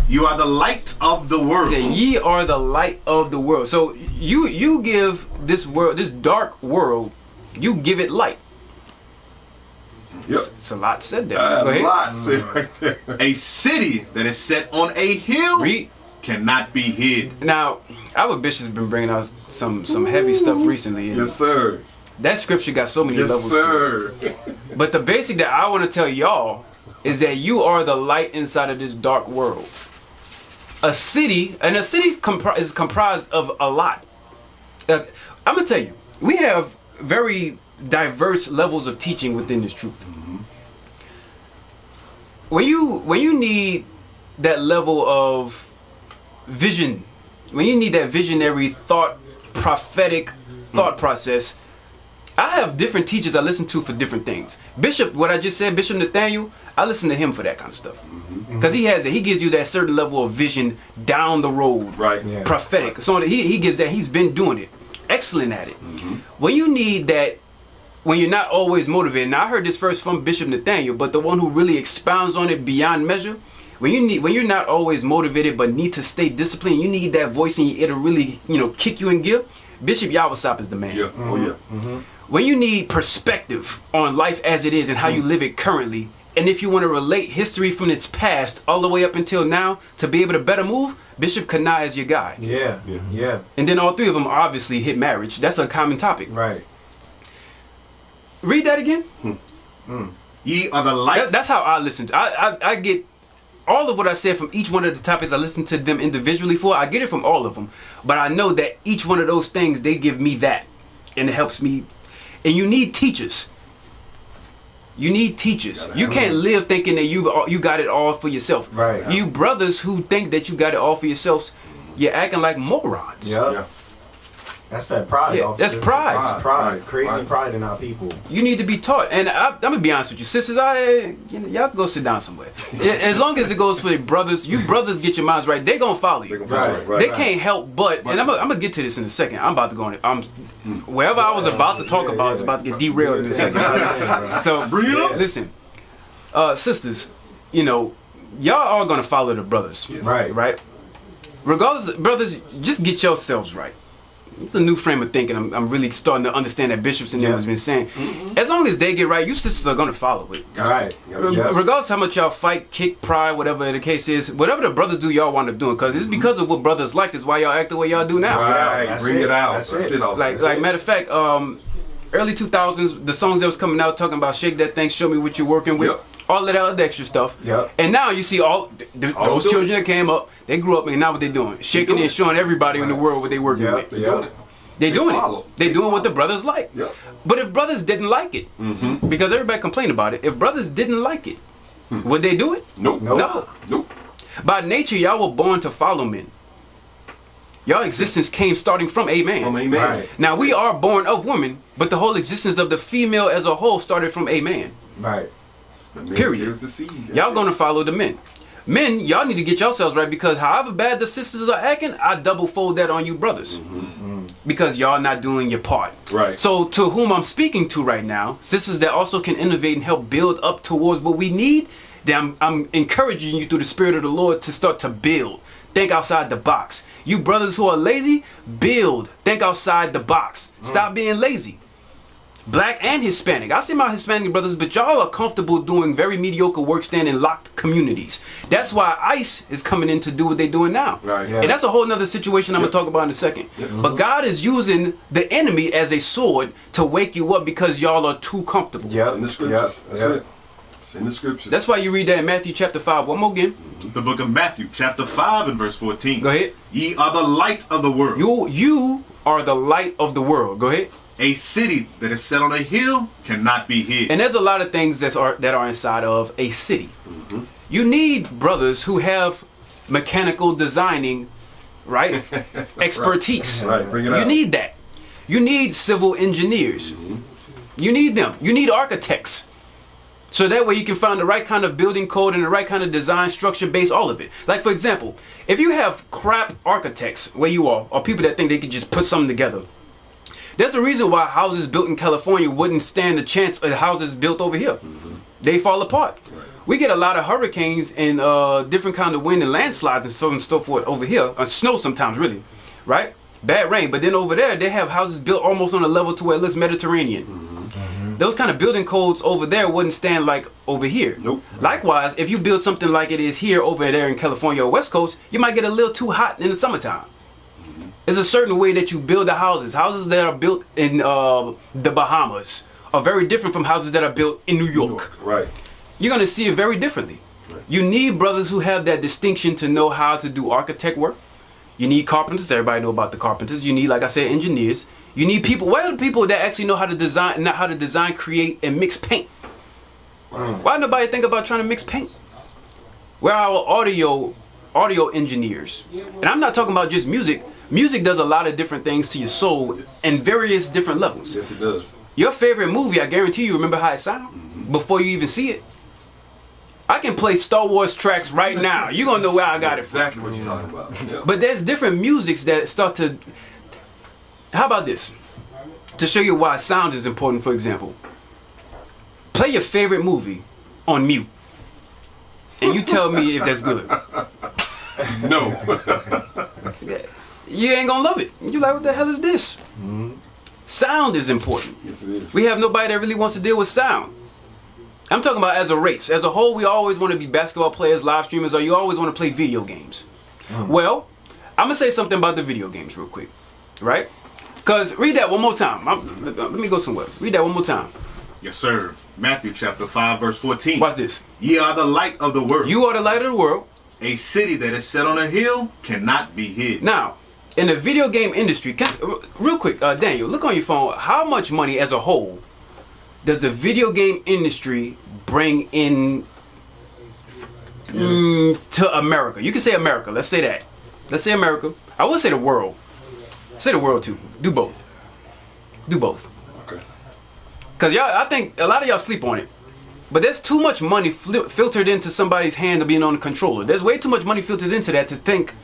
S7: You are the light of the world.
S1: Ye are the light of the world. So you give this world, this dark world, you give it light.
S2: Yep.
S1: It's a lot said there. Go ahead.
S2: A lot said right there.
S7: A city that is set on a hill cannot be hid.
S1: Now, our bishop's been bringing out some heavy stuff recently.
S2: Yes, sir.
S1: That scripture got so many levels to it. But the basic that I want to tell y'all is that you are the light inside of this dark world. A city is comprised of a lot. I'm going to tell you, we have very diverse levels of teaching within this truth. When you need that level of vision, when you need that visionary thought, prophetic thought process, I have different teachers I listen to for different things. Bishop, what I just said, Bishop Nathaniel, I listen to him for that kind of stuff. Because he gives you that certain level of vision down the road.
S2: Right. Yeah.
S1: Prophetic. So he gives that, he's been doing it. Excellent at it. When you need that, when you're not always motivated, now I heard this first from Bishop Nathaniel, but the one who really expounds on it beyond measure, when you're not always motivated but need to stay disciplined, you need that voice in your ear to really, kick you in gear. Bishop Yawasop is the man.
S2: Yeah. Oh yeah.
S1: When you need perspective on life as it is and how you live it currently, and if you want to relate history from its past all the way up until now to be able to better move, Bishop Kanai is your guy.
S3: Yeah.
S1: And then all three of them obviously hit marriage. That's a common topic.
S3: Right.
S1: Read that again.
S7: Ye are the light.
S1: That's how I listen. I get all of what I said from each one of the topics I listened to them individually for, I get it from all of them. But I know that each one of those things, they give me that. And it helps me. And you need teachers. You need teachers. You can't live thinking that you got it all for yourself.
S3: Right.
S1: You brothers who think that you got it all for yourselves, you're acting like morons.
S3: Yeah. That's that pride.
S1: Yeah, that's pride.
S3: Pride. Crazy pride in our people.
S1: You need to be taught. And I'm going to be honest with you. Sisters, y'all go sit down somewhere. As long as it goes for your brothers, you brothers get your minds right, they going to follow you. They can't help but, and I'm going to get to this in a second. I'm about to go on. Wherever I was about to talk about is about to get derailed in a second. So, listen, sisters, y'all are going to follow the brothers.
S3: Yes.
S1: Right? Regardless, brothers, just get yourselves right. It's a new frame of thinking. I'm really starting to understand that bishops and them has been saying. As long as they get right, you sisters are going to follow it.
S3: Right.
S1: Regardless how much y'all fight, kick, pry, whatever the case is, whatever the brothers do, y'all wind up doing. Because it's because of what brothers like. That's why y'all act the way y'all do now.
S2: Right. Bring it out. That's it.
S1: Like matter of fact, early 2000s, the songs that was coming out talking about shake that thing, show me what you're working with. Yep. All of that other extra stuff.
S3: Yep.
S1: And now you see those children that came up, they grew up and now what they doing? Shaking and showing everybody in the world what they working with. They doing it. They doing what the brothers like.
S2: Yep.
S1: But if brothers didn't like it, because everybody complained about it, if brothers didn't like it, would they do it?
S2: Nope.
S1: No. By nature, y'all were born to follow men. Y'all existence came starting from a man.
S2: Right.
S1: Now we are born of women, but the whole existence of the female as a whole started from a man.
S3: Right.
S1: Period. Y'all gonna follow the men. Men, y'all need to get yourselves right, because however bad the sisters are acting, I double fold that on you brothers. Because y'all not doing your part.
S2: Right.
S1: So to whom I'm speaking to right now, sisters that also can innovate and help build up towards what we need, then I'm encouraging you through the Spirit of the Lord to start to build. Think outside the box. You brothers who are lazy, build. Think outside the box. Stop being lazy. Black and Hispanic. I see my Hispanic brothers, but y'all are comfortable doing very mediocre work, staying in locked communities. That's why ICE is coming in to do what they're doing now.
S2: Right.
S1: And that's a whole nother situation I'm going to talk about in a second. But God is using the enemy as a sword to wake you up because y'all are too comfortable.
S2: In the scriptures. That's it. It's in the scriptures.
S1: That's why you read that in Matthew chapter 5. One more again.
S7: The book of Matthew chapter 5 and verse 14.
S1: Go ahead.
S7: Ye are the light of the world.
S1: You are the light of the world. Go ahead.
S7: A city that is set on a hill cannot be hid.
S1: And there's a lot of things that are inside of a city. You need brothers who have mechanical designing, right? Expertise.
S2: Right. Bring it
S1: You
S2: out.
S1: need that. You need civil engineers. You need them. You need architects. So that way you can find the right kind of building code and the right kind of design, structure base, all of it. Like for example, if you have crap architects where you are, or people that think they can just put something together, there's a reason why houses built in California wouldn't stand a chance of houses built over here. They fall apart. We get a lot of hurricanes and different kind of wind and landslides and so on and so forth over here. Snow sometimes, really, right? Bad rain. But then over there, they have houses built almost on a level to where it looks Mediterranean. Those kind of building codes over there wouldn't stand like over here. Likewise, if you build something like it is here over there in California or West Coast, you might get a little too hot in the summertime. There's a certain way that you build the houses. Houses that are built in the Bahamas are very different from houses that are built in New York.
S2: Right.
S1: You're going to see it very differently. You need brothers who have that distinction to know how to do architect work. You need carpenters. Everybody know about the carpenters. You need, like I said, engineers. You need people. Where are the people that actually know how to design, not how to design, create, and mix paint? Why nobody think about trying to mix paint? Where are our audio engineers? And I'm not talking about just music. Music does a lot of different things to your soul in various different levels.
S2: Yes, it does.
S1: Your favorite movie, I guarantee you remember how it sounds before you even see it. I can play Star Wars tracks right now. You're going to know where I got it from.
S2: Exactly what you're talking about. Yeah.
S1: But there's different musics that start to... How about this? To show you why sound is important, for example. Play your favorite movie on mute. And you tell me if that's good.
S2: No.
S1: You ain't gonna love it. You're like, what the hell is this? Sound is important.
S2: Yes, it is.
S1: We have nobody that really wants to deal with sound. I'm talking about as a race. As a whole, we always want to be basketball players, live streamers, or you always want to play video games. Well, I'm going to say something about the video games real quick. Right? Because read that one more time. Let me go somewhere. Read that one more time.
S7: Yes, sir. Matthew chapter 5, verse 14.
S1: Watch this.
S7: Ye are the light of the world.
S1: You are the light of the world.
S7: A city that is set on a hill cannot be hid.
S1: Now, in the video game industry, real quick, Daniel, look on your phone. How much money as a whole does the video game industry bring in to America? You can say America. Let's say that. Let's say America. I would say the world. Say the world too. Do both. Do both.
S2: Okay.
S1: Because y'all, I think a lot of y'all sleep on it. But there's too much money filtered into somebody's hand of being on the controller. There's way too much money filtered into that to think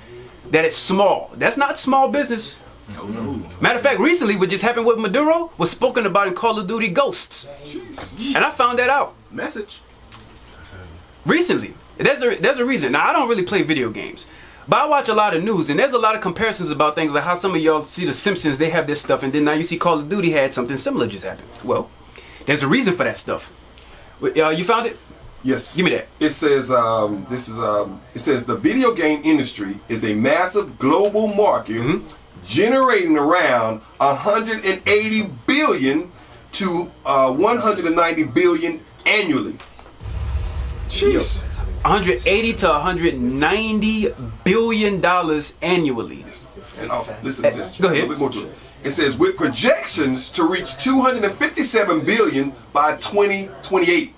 S1: that it's small. That's not small business.
S7: No.
S1: Matter of fact, recently what just happened with Maduro was spoken about in Call of Duty Ghosts. And I found that out.
S7: Message.
S1: Recently. There's a reason. Now, I don't really play video games. But I watch a lot of news, and there's a lot of comparisons about things like how some of y'all see The Simpsons, they have this stuff, and then now you see Call of Duty had something similar just happen. Well, there's a reason for that stuff. You found it?
S2: Yes.
S1: Give me that.
S2: It says it says the video game industry is a massive global market generating around 180 billion to 190 billion annually. Jeez.
S1: 180 to 190 billion dollars annually.
S2: And listen to this.
S1: Go ahead.
S2: A little bit more to it. It says with projections to reach 257 billion by 2028.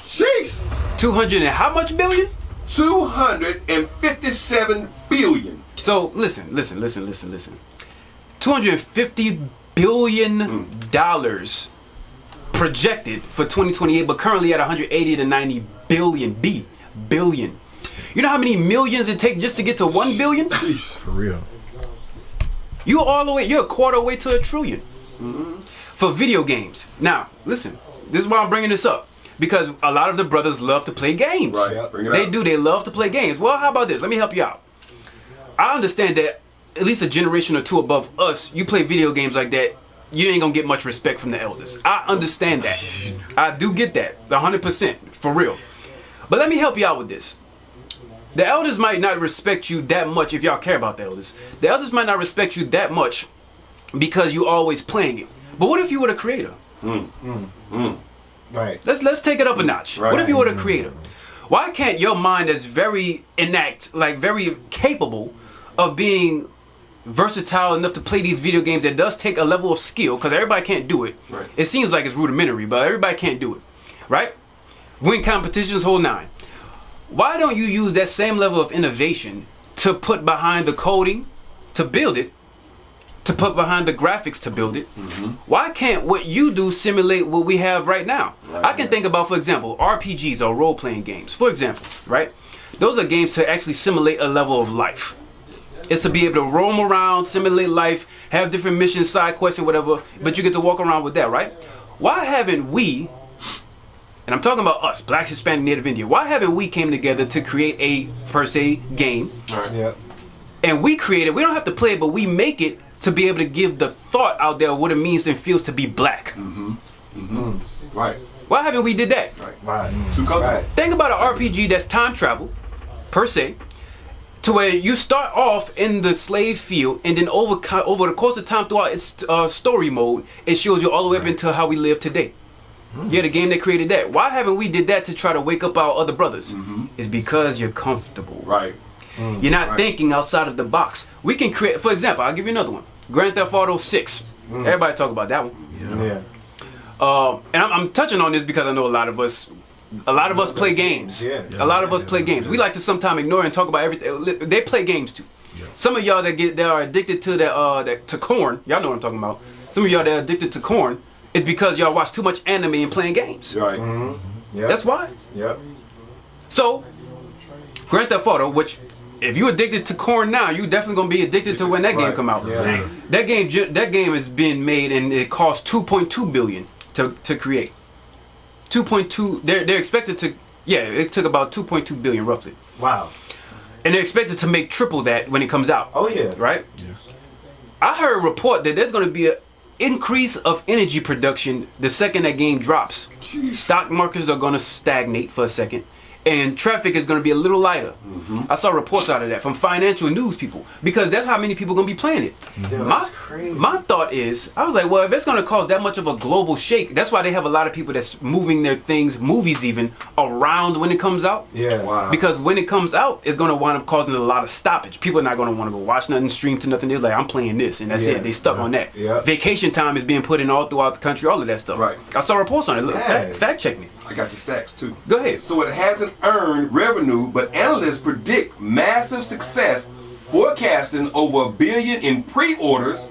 S2: Jeez.
S1: 200 and how much billion?
S2: 257 billion.
S1: So listen. 250 billion dollars projected for 2028, but currently at 180 to 90 billion. Billion. You know how many millions it takes just to get to 1 billion?
S8: For real.
S1: You're a quarter way to a trillion for video games. Now, listen, this is why I'm bringing this up. Because a lot of the brothers love to play games.
S2: Right, bring it
S1: They
S2: up.
S1: do, they love to play games. Well, how about this? Let me help you out. I understand that at least a generation or two above us, you play video games like that, you ain't gonna get much respect from the elders. I understand that. I do get that, 100%, for real. But let me help you out with this. The elders might not respect you that much if y'all care about the elders. The elders might not respect you that much because you always playing it. But what if you were the creator?
S3: Right.
S1: Let's take it up a notch.
S2: Right.
S1: What if you were the creator? Why can't your mind that's very very capable of being versatile enough to play these video games that does take a level of skill, because everybody can't do it.
S2: Right.
S1: It seems like it's rudimentary, but everybody can't do it. Right? Win competitions, whole nine. Why don't you use that same level of innovation to put behind the coding, to build it, to put behind the graphics to build it? Why can't what you do simulate what we have right now? I can think about, for example, RPGs or role-playing games. For example, right? Those are games to actually simulate a level of life. It's to be able to roam around, simulate life, have different missions, side quests, and whatever, but you get to walk around with that, right? Why haven't we, and I'm talking about us, Black, Hispanic, Native Indian, why haven't we came together to create a, per se, game?
S2: Right.
S3: Yeah.
S1: And we create it, we don't have to play it, but we make it to be able to give the thought out there of what it means and feels to be black.
S2: Right.
S1: Why haven't we did that?
S3: Right.
S2: Too comfortable.
S3: Right.
S1: Think about an RPG that's time travel, per se, to where you start off in the slave field, and then over the course of time throughout its story mode, it shows you all the way up into how we live today. Yeah, the game that created that. Why haven't we did that to try to wake up our other brothers? It's because you're comfortable.
S2: Right.
S1: You're not thinking outside of the box. We can create, for example, I'll give you another one. Grand Theft Auto 6. Everybody talk about that one.
S3: Yeah.
S1: And I'm touching on this because I know a lot of us play games.
S3: Yeah.
S1: A lot of us play games. We like to sometimes ignore and talk about everything. They play games too. Some of y'all that are addicted to to corn. Y'all know what I'm talking about. Some of y'all that are addicted to corn is because y'all watch too much anime and playing games.
S2: Right.
S3: Yeah.
S1: That's why.
S3: Yep.
S1: So, Grand Theft Auto, which if you addicted to corn now, you definitely gonna be addicted to when that game come out.
S3: Yeah.
S1: That game has been made and it cost 2.2 billion to create. 2.2. They're expected to. Yeah, it took about 2.2 billion roughly.
S3: Wow.
S1: And they're expected to make triple that when it comes out.
S3: Oh yeah.
S1: Right? Yeah. I heard a report that there's going to be an increase of energy production the second that game drops. Stock markets are going to stagnate for a second. and traffic is going to be a little lighter. I saw reports out of that from financial news people, because that's how many people are going to be playing it.
S3: That's crazy.
S1: My thought is, I was like, well, if it's going to cause that much of a global shake, that's why they have a lot of people that's moving their things, movies even, around when it comes out.
S3: Yeah. Wow.
S1: Because when it comes out, it's going to wind up causing a lot of stoppage. People are not going to want to go watch nothing, stream to nothing. They're like, I'm playing this, and that's it. They stuck on that.
S3: Yeah.
S1: Vacation time is being put in all throughout the country, all of that stuff.
S2: Right.
S1: I saw reports on it. Look, fact check me.
S2: I got your stacks too.
S1: Go ahead.
S2: So it hasn't earned revenue, but analysts predict massive success, forecasting over $1 billion in pre-orders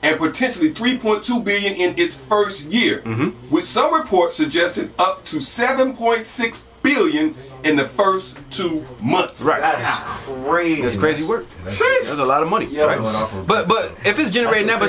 S2: and potentially $3.2 billion in its first year, with some reports suggesting up to $7.6 billion in the first 2 months.
S1: Right.
S3: That is crazy.
S1: That's crazy work. That's a lot of money.
S3: Yeah,
S1: right? But if it's generating that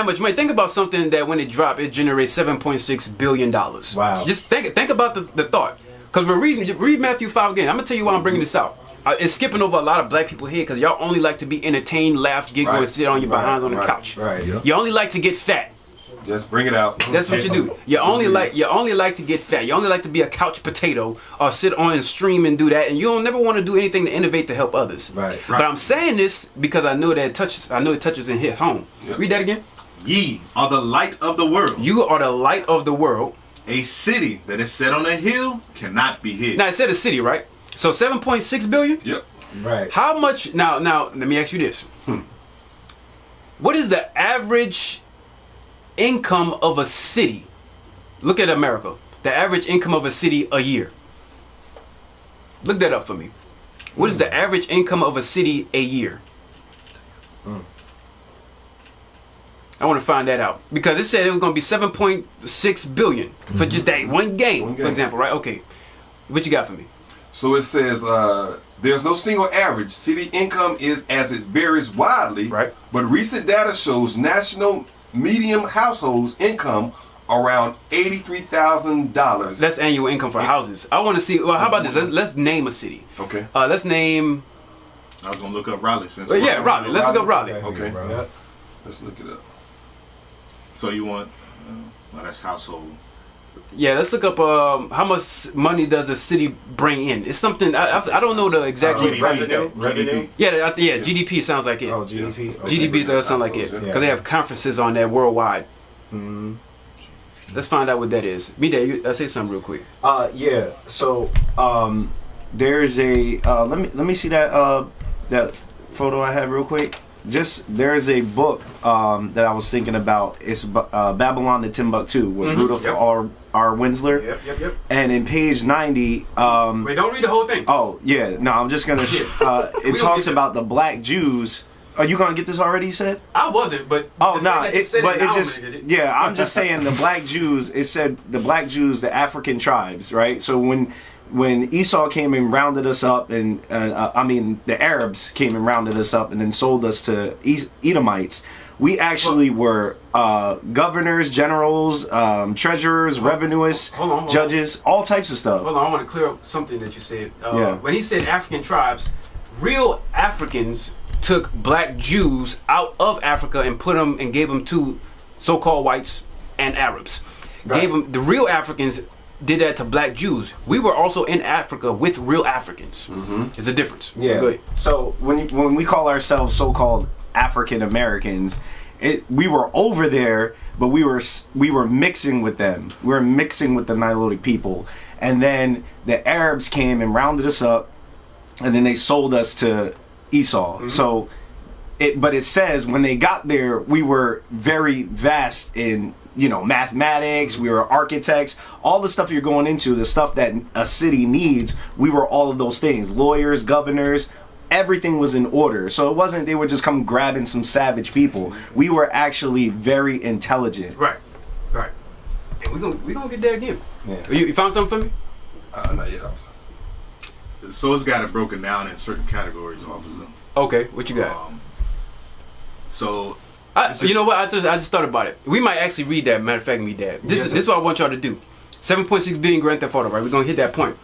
S1: much, money, think about something that when it drops, it generates $7.6 billion.
S3: Wow.
S1: Just think about the thought. Because we're read Matthew 5 again. I'm gonna tell you why I'm bringing this out. It's skipping over a lot of black people here because y'all only like to be entertained, laugh, giggle, and sit on your behinds on the couch.
S3: Right.
S1: You only like to get fat.
S2: Just bring it out.
S1: That's what you do. You only like to get fat. You only like to be a couch potato or sit on and stream and do that, and you don't never want to do anything to innovate to help others.
S3: Right.
S1: But I'm saying this because I know that it touches in his home.
S2: Yep.
S1: Read that again.
S7: Ye are the light of the world.
S1: You are the light of the world.
S7: A city that is set on a hill cannot be hid.
S1: Now it said a city, right? So 7.6 billion.
S2: Yep.
S3: Right.
S1: How much? Now let me ask you this. What is the average income of a city? Look at America. The average income of a city a year. Look that up for me. What is the average income of a city a year? I want to find that out because it said it was going to be 7.6 billion for just that one game, for example, right? Okay. What you got for me?
S2: So it says there's no single average. City income is as it varies widely.
S1: Right.
S2: But recent data shows national medium households income around $83,000.
S1: That's annual income for houses. I want to see. Well, how about this? Let's name a city.
S2: Okay.
S1: Let's name.
S7: I was gonna look up Raleigh since.
S1: Raleigh. Let's go Raleigh.
S2: Okay.
S3: Yeah.
S2: Let's look it up.
S7: So you want? Well, that's household.
S1: Yeah, let's look up how much money does a city bring in. It's something I don't know the exact
S3: Revenue.
S1: Yeah, GDP sounds like it.
S3: Oh, GDP. Okay.
S1: GDP does sound like it because they have conferences on that worldwide. Let's find out what that is. I'll say something real quick.
S3: Yeah. So there's a let me see that that photo I have real quick. There's a book that I was thinking about. It's Babylon to Timbuktu with Rudolph R. Winsler.
S1: Yep.
S3: And in page 90,
S1: wait, don't read the whole thing.
S3: Oh yeah, no, I'm just gonna. It talks about the black Jews. Are you gonna get this already? You said
S1: I wasn't, but
S3: I'm just saying the black Jews. It said the black Jews, the African tribes, right? So when Esau came and rounded us up, and the Arabs came and rounded us up and then sold us to Edomites, we actually were governors, generals, treasurers, revenuists, judges, all types of stuff.
S1: Hold on, I want to clear up something that you said.
S3: Yeah.
S1: When he said African tribes, real Africans took black Jews out of Africa and put them and gave them to so-called whites and Arabs.
S3: Right.
S1: Gave them the real Africans. Did that to black Jews. We were also in Africa with real Africans. There's a difference.
S3: Yeah.
S1: Good.
S3: So when we call ourselves so-called African Americans, we were over there, but we were mixing with them. We were mixing with the Nilotic people, and then the Arabs came and rounded us up, and then they sold us to Esau. So, but it says when they got there, we were very vast in mathematics, we were architects, all the stuff you're going into, the stuff that a city needs, we were all of those things. Lawyers, governors, everything was in order. So it wasn't they would just come grabbing some savage people. We were actually very intelligent.
S1: Right. And we gonna get there again.
S3: Yeah.
S1: You found something for me?
S2: Not yet.
S7: So it's got it broken down in certain categories, officer.
S1: Okay, what you got? You know what? I just thought about it. We might actually read that. Matter of fact, This is what I want y'all to do. 7.6 billion Grand Theft Auto, right? We're gonna hit that point.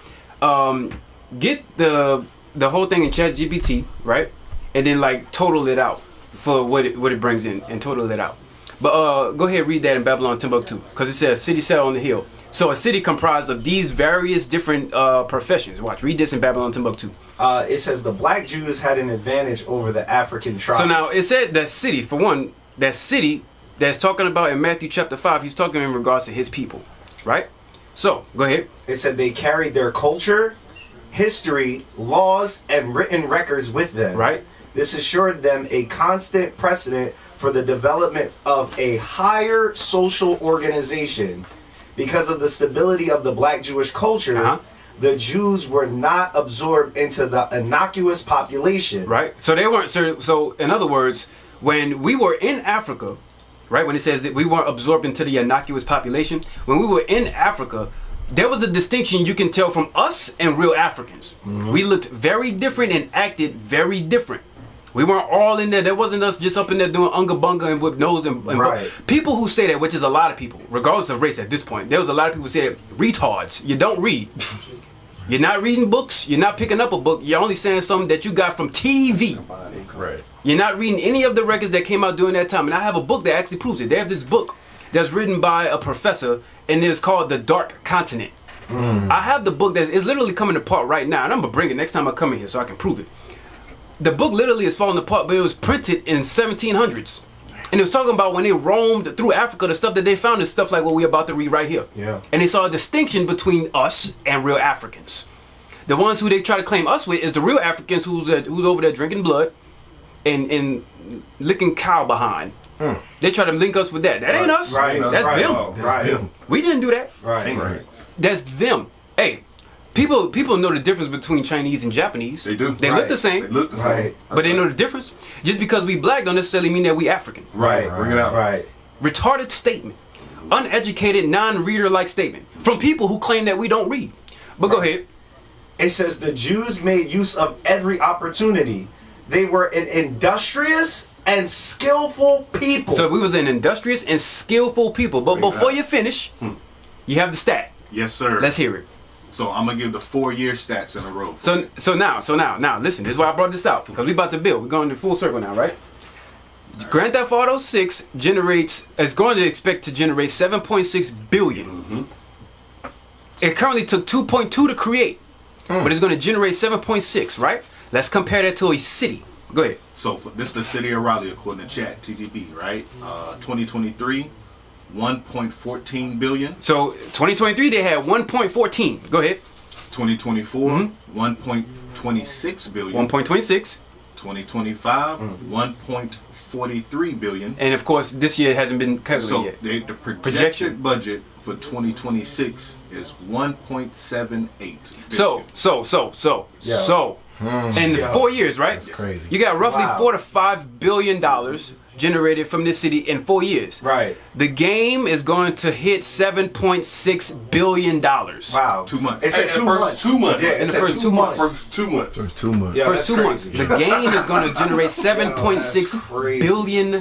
S1: Get the whole thing in ChatGPT, right? And then total it out for what it brings in and total it out. But go ahead, read that in Babylon, Timbuktu, because it says city set on the hill. So a city comprised of these various different professions. Watch, read this in Babylon, Timbuktu.
S3: It says the black Jews had an advantage over the African tribes.
S1: So now it said that city, for one, that city that's talking about in Matthew chapter 5, he's talking in regards to his people, right? So, go ahead.
S3: It said they carried their culture, history, laws, and written records with them.
S1: Right.
S3: This assured them a constant precedent for the development of a higher social organization. Because of the stability of the black Jewish culture, the Jews were not absorbed into the innocuous population.
S1: Right. So they weren't. So in other words, when we were in Africa, right, when it says that we weren't absorbed into the innocuous population, when we were in Africa, there was a distinction you can tell from us and real Africans. We looked very different and acted very different. We weren't all in there. There wasn't us just up in there doing unga bunga and with nose and
S3: right.
S1: People who say that, which is a lot of people, regardless of race at this point, there was a lot of people who say that, retards. You don't read. You're not reading books. You're not picking up a book. You're only saying something that you got from TV.
S2: Right.
S1: You're not reading any of the records that came out during that time. And I have a book that actually proves it. They have this book that's written by a professor, and it's called The Dark Continent. I have the book that is literally coming apart right now, and I'm going to bring it next time I come in here so I can prove it. The book literally is falling apart, but it was printed in 1700s. And it was talking about when they roamed through Africa, the stuff that they found is stuff like what we're about to read right here.
S3: Yeah.
S1: And they saw a distinction between us and real Africans. The ones who they try to claim us with is the real Africans who's over there drinking blood and licking cow behind. They try to link us with that. That ain't us.
S3: Right.
S1: That's
S3: right.
S1: them.
S3: Oh, right.
S2: Them.
S1: We didn't do that.
S3: Right.
S1: That's them. Hey, people know the difference between Chinese and Japanese.
S2: They do.
S1: They look the same.
S2: They look the same.
S3: Right.
S1: But they know the difference. Just because we black don't necessarily mean that we African.
S2: Right. Bring it out.
S3: Right.
S1: Retarded statement. Uneducated, non-reader-like statement. From people who claim that we don't read. But go ahead.
S3: It says the Jews made use of every opportunity. They were an industrious and skillful people.
S1: So we was an industrious and skillful people. But before you finish, you have the stat.
S7: Yes, sir.
S1: Let's hear it.
S7: So I'm gonna give the 4-year stats in a row.
S1: So now, listen. This is why I brought this out, because we about to build. We're going to full circle now, right? Grand Theft Auto 6 is going to expect to generate 7.6 billion. It currently took 2.2 to create, but it's going to generate 7.6, right? Let's compare that to a city. Go ahead.
S7: So this is the city of Raleigh, according to chat, TGB, right? 2023, 1.14 billion.
S1: So 2023 they had 1.14. Go ahead.
S7: 2024, 1.26 billion.
S1: 1.26.
S7: 2025, 1.43 billion.
S1: And of course, this year hasn't been covered
S7: So
S1: yet.
S7: the projected budget for 2026 is 1.78 billion.
S1: So in 4 years, right? That's
S8: crazy.
S1: You got roughly $4 to $5 billion generated from this city in 4 years.
S3: Right.
S1: The game is going to hit $7.6 billion.
S3: Wow.
S7: 2 months.
S3: It said 2 months.
S2: 2 months.
S3: Yeah,
S1: In the first 2 months.
S2: First 2 months.
S8: For 2 months.
S3: Yeah,
S1: First
S3: that's
S1: 2 months.
S3: crazy.
S1: The game is going to generate
S3: that's
S1: $7.6
S3: crazy.
S1: billion.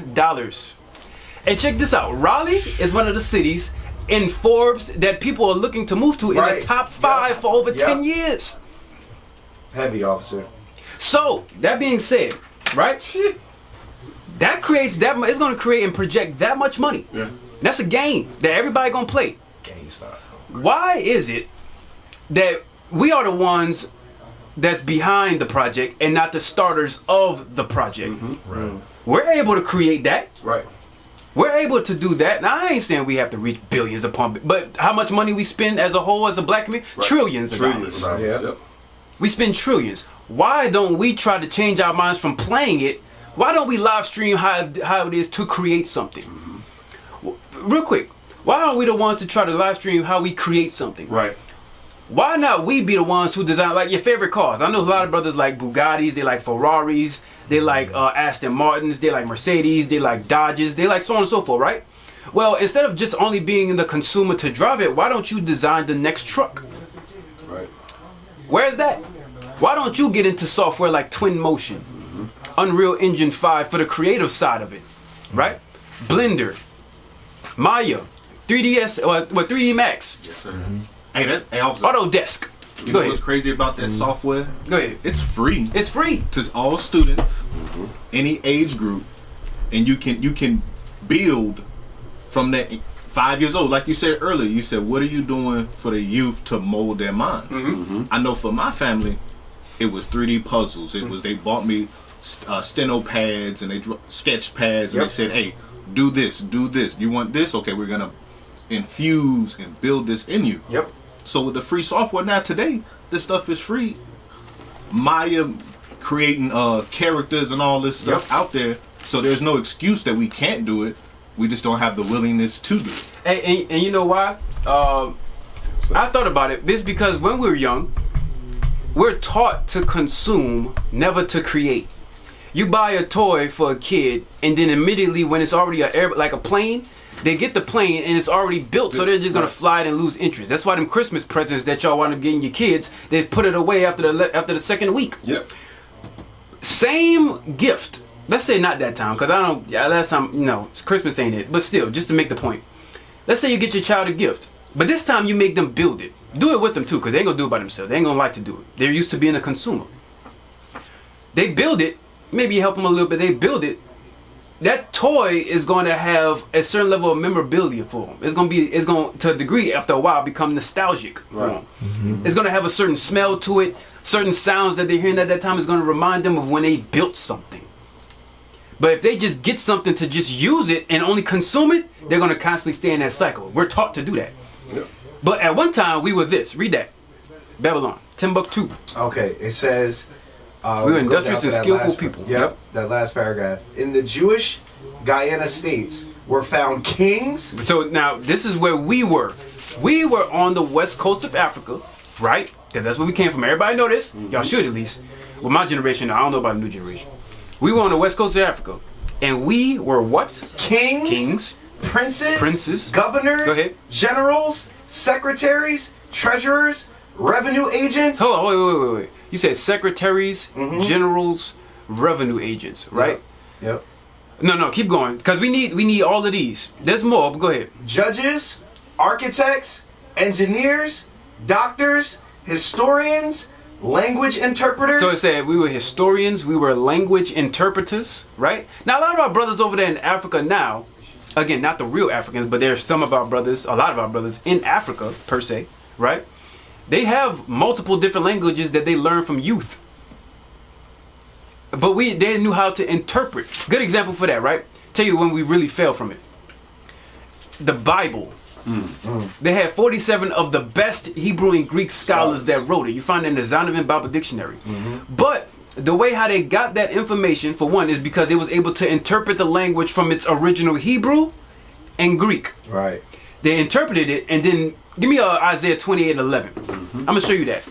S1: And check this out. Raleigh is one of the cities in Forbes that people are looking to move to in
S3: Right.
S1: the top 5 for over
S3: Yep.
S1: 10 years.
S3: Heavy, officer.
S1: So, that being said, right? That creates that it's going to create and project that much money.
S2: Yeah.
S1: That's a game that everybody going to play.
S8: GameStop.
S1: Why is it that we are the ones that's behind the project and not the starters of the project?
S8: Right.
S1: We're able to create that.
S2: Right.
S1: We're able to do that. Now, I ain't saying we have to reach billions upon, but how much money we spend as a whole, as a black community?
S2: Right.
S1: Trillions of
S2: Trillions.
S1: dollars.
S3: Yeah.
S2: Yep.
S1: We spend trillions. Why don't we try to change our minds from playing it? Why don't we live stream how it is to create something? Real quick, why aren't we the ones to try to live stream how we create something?
S2: Right.
S1: Why not we be the ones who design, like your favorite cars? I know a lot of brothers like Bugattis, they like Ferraris, they like Aston Martins, they like Mercedes, they like Dodges, they like so on and so forth, right? Well, instead of just only being the consumer to drive it, why don't you design the next truck?
S2: Right.
S1: Where's that? Why don't you get into software like Twin Motion, Unreal Engine 5 for the creative side of it, right? Blender, Maya, 3ds, 3D Max,
S7: Yes, sir. Hey, officer,
S1: Autodesk.
S7: you
S1: Go
S7: know what's
S1: ahead.
S7: crazy about that software?
S1: Go ahead.
S7: It's free
S1: It's free.
S7: to all students, any age group, and you can build from that 5 years old. Like you said earlier, you said, what are you doing for the youth to mold their minds? I know for my family, it was 3D puzzles. It was, they bought me steno pads and sketch pads, and they said, hey, do this. You want this? Okay, we're gonna infuse and build this in you. So with the free software now today, this stuff is free. Maya creating characters and all this stuff out there, so there's no excuse that we can't do it. We just don't have the willingness to do it.
S1: And you know why? I thought about it. This is because when we were young, we're taught to consume, never to create. You buy a toy for a kid, and then immediately when it's already like a plane, they get the plane and it's already built, so they're just gonna fly it and lose interest. That's why them Christmas presents that y'all want to getting your kids, they put it away after the second week. Same gift. Let's say not that time, because last time, Christmas ain't it. But still, just to make the point. Let's say you get your child a gift, but this time you make them build it. Do it with them too, because they ain't gonna do it by themselves. They ain't gonna like to do it. They're used to being a consumer. They build it, maybe you help them a little bit, they build it. That toy is going to have a certain level of memorabilia for them. It's going to, to a degree, after a while, become nostalgic for them. It's going to have a certain smell to it. Certain sounds that they're hearing at that time is going to remind them of when they built something. But if they just get something to just use it and only consume it, they're going to constantly stay in that cycle. We're taught to do that. But at one time, we were this. Read that. Babylon, Timbuktu.
S3: Okay, it says...
S1: we were industrious and skillful people.
S3: Yep, that last paragraph. In the Jewish Guyana states were found kings.
S1: So now this is where we were. We were on the west coast of Africa, right? Because that's where we came from. Everybody know this. Y'all should at least. Well, my generation, I don't know about the new generation. We were on the west coast of Africa. And we were what?
S3: Kings. Princes. Governors.
S1: Go ahead.
S3: Generals. Secretaries. Treasurers. Revenue agents.
S1: Hold on, wait. You said secretaries, generals, revenue agents, right?
S3: Yep.
S1: No, keep going, because we need all of these. There's more, but go ahead.
S3: Judges, architects, engineers, doctors, historians, language interpreters.
S1: So it said we were historians, we were language interpreters, right? Now a lot of our brothers over there in Africa now, again, not the real Africans, but there's some of our brothers, a lot of our brothers in Africa per se, right? They have multiple different languages that they learn from youth. But they knew how to interpret. Good example for that, right? Tell you when we really fell from it. The Bible. They had 47 of the best Hebrew and Greek scholars that wrote it. You find it in the Zondervan Bible Dictionary. But the way how they got that information, for one, is because they was able to interpret the language from its original Hebrew and Greek.
S3: Right.
S1: They interpreted it, and then give me Isaiah 28:11. I'm gonna show you that,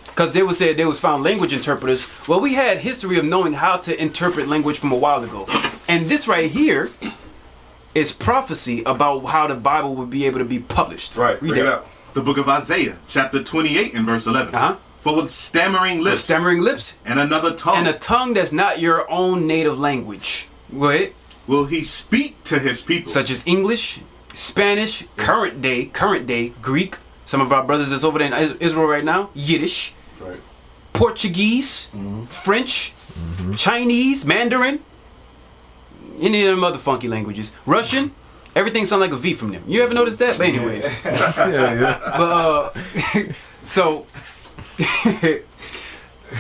S1: because they was found language interpreters. Well, we had history of knowing how to interpret language from a while ago, and this right here is prophecy about how the Bible would be able to be published.
S7: Right. Read it out. The book of Isaiah, chapter 28 and verse 11. For with stammering lips, and another tongue,
S1: and a tongue that's not your own native language. Go ahead.
S7: Will he speak to his people,
S1: such as English, Spanish, current day, Greek. Some of our brothers that's over there in Israel right now, Yiddish, Portuguese, French, Chinese, Mandarin, any of them other funky languages, Russian. Everything sounds like a V from them. You ever noticed that? But anyways, But so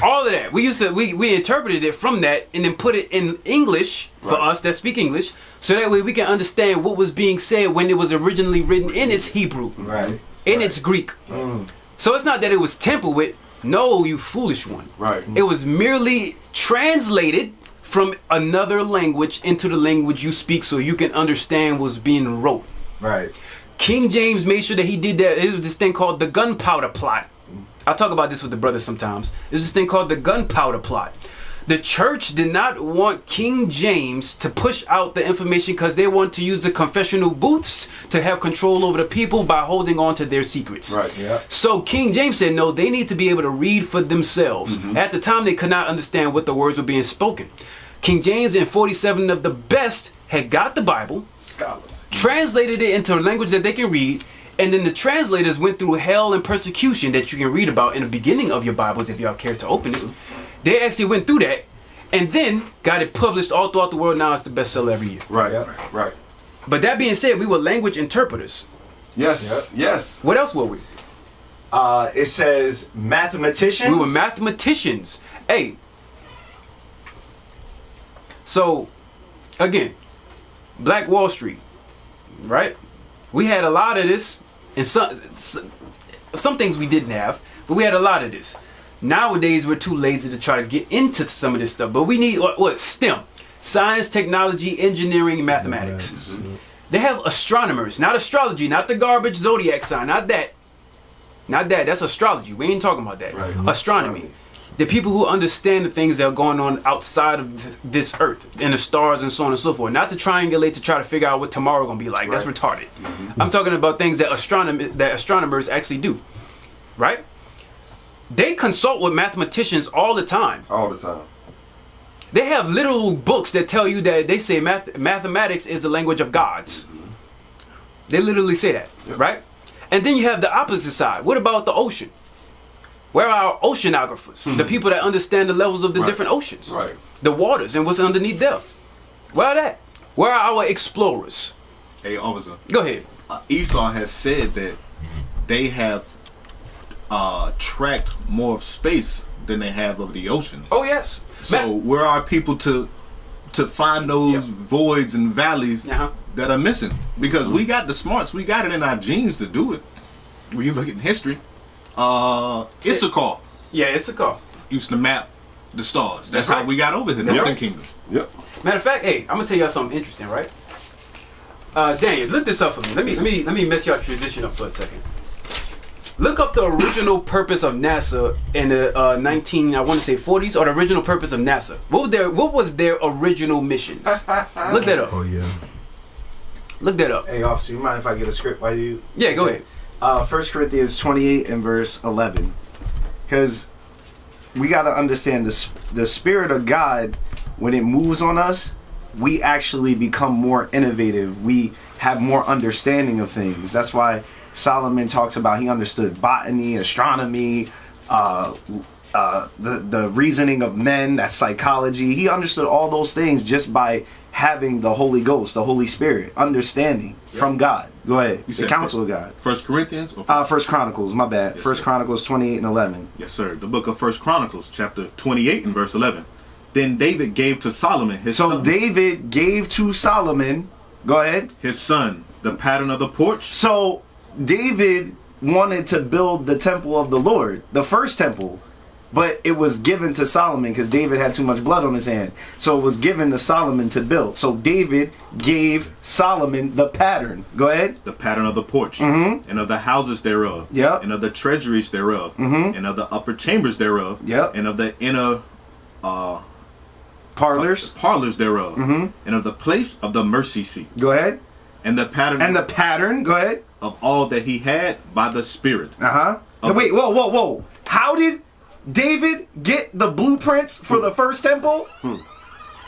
S1: all of that, we interpreted it from that and then put it in English for us that speak English, so that way we can understand what was being said when it was originally written in its Hebrew, in its Greek. So it's not that it was tampered with. No, you foolish one. It was merely translated from another language into the language you speak, so you can understand what's being wrote. King James made sure that he did that. It was this thing called the gunpowder plot. I'll talk about this with the brothers sometimes. There's this thing called the gunpowder plot. The church did not want King James to push out the information because they want to use the confessional booths to have control over the people by holding on to their secrets. So King James said, no, they need to be able to read for themselves. At the time, they could not understand what the words were being spoken. King James and 47 of the best had got the Bible, translated it into a language that they can read, and then the translators went through hell and persecution that you can read about in the beginning of your Bibles if y'all care to open it. They actually went through that and then got it published all throughout the world. Now it's the bestseller every year. But that being said, we were language interpreters.
S2: Yes. Yes.
S1: What else were we?
S3: It says mathematicians.
S1: We were mathematicians. Hey. So, again, Black Wall Street, right? We had a lot of this, and some things we didn't have, but we had a lot of this. Nowadays, we're too lazy to try to get into some of this stuff, but we need what STEM, science, technology, engineering, and mathematics. They have astronomers, not astrology, not the garbage zodiac sign, not that. That's astrology. We ain't talking about that.
S2: Right.
S1: Astronomy. The people who understand the things that are going on outside of this earth and the stars and so on and so forth. Not to triangulate to try to figure out what tomorrow gonna be like. That's retarded. I'm talking about things that astronomers actually do. Right? They consult with mathematicians all the time.
S2: All the time.
S1: They have literal books that tell you that they say mathematics is the language of gods. They literally say that, right? And then you have the opposite side. What about the ocean? Where are our oceanographers? The people that understand the levels of the different oceans.
S2: Right.
S1: The waters and what's underneath them. Where are that? Where are our explorers?
S7: Hey, officer.
S1: Go ahead.
S7: Esau has said that they have tracked more of space than they have of the ocean.
S1: Oh, yes.
S7: So where are people to find those voids and valleys that are missing? Because we got the smarts, we got it in our genes to do it. When you look at history, Issachar.
S1: Yeah, Issachar.
S7: Used to map the stars. That's how we got over here, Northern Kingdom.
S2: Yep.
S1: Matter of fact, hey, I'm gonna tell y'all something interesting, right? Daniel, look this up for me. Let me mess your tradition up for a second. Look up the original purpose of NASA in the 40s, or the original purpose of NASA. What was their original missions? Look that up.
S6: Oh yeah.
S1: Look that up.
S3: Hey, officer, you mind if I get a script while you?
S1: Yeah, go ahead.
S3: 1 Corinthians 28 and verse 11. Because we got to understand the Spirit of God, when it moves on us, we actually become more innovative. We have more understanding of things. That's why Solomon talks about he understood botany, astronomy, the reasoning of men, that's psychology. He understood all those things just by having the Holy Ghost, the Holy Spirit, understanding from God. Go ahead. The counsel of God.
S7: 1 Corinthians or
S3: First Chronicles, my bad.
S7: Yes,
S3: First
S7: sir.
S3: Chronicles 28 and 11.
S7: Yes, sir. The book of 1 Chronicles, chapter 28 and verse 11. Then David gave to Solomon his son.
S3: David gave to Solomon, go ahead.
S7: His son, the pattern of the porch.
S3: So David wanted to build the temple of the Lord, the first temple, but it was given to Solomon because David had too much blood on his hand. So it was given to Solomon to build. So David gave Solomon the pattern. Go ahead.
S7: The pattern of the porch, and of the houses thereof,
S3: Yep.
S7: and of the treasuries thereof, and of the upper chambers thereof,
S3: Yep.
S7: and of the inner
S3: Parlors.
S7: parlors thereof, and of the place of the mercy seat,
S3: Go ahead.
S7: and the pattern
S3: And the pattern. Go ahead.
S7: of all that he had by the Spirit.
S3: Okay. Wait, whoa. How did David get the blueprints for the first temple?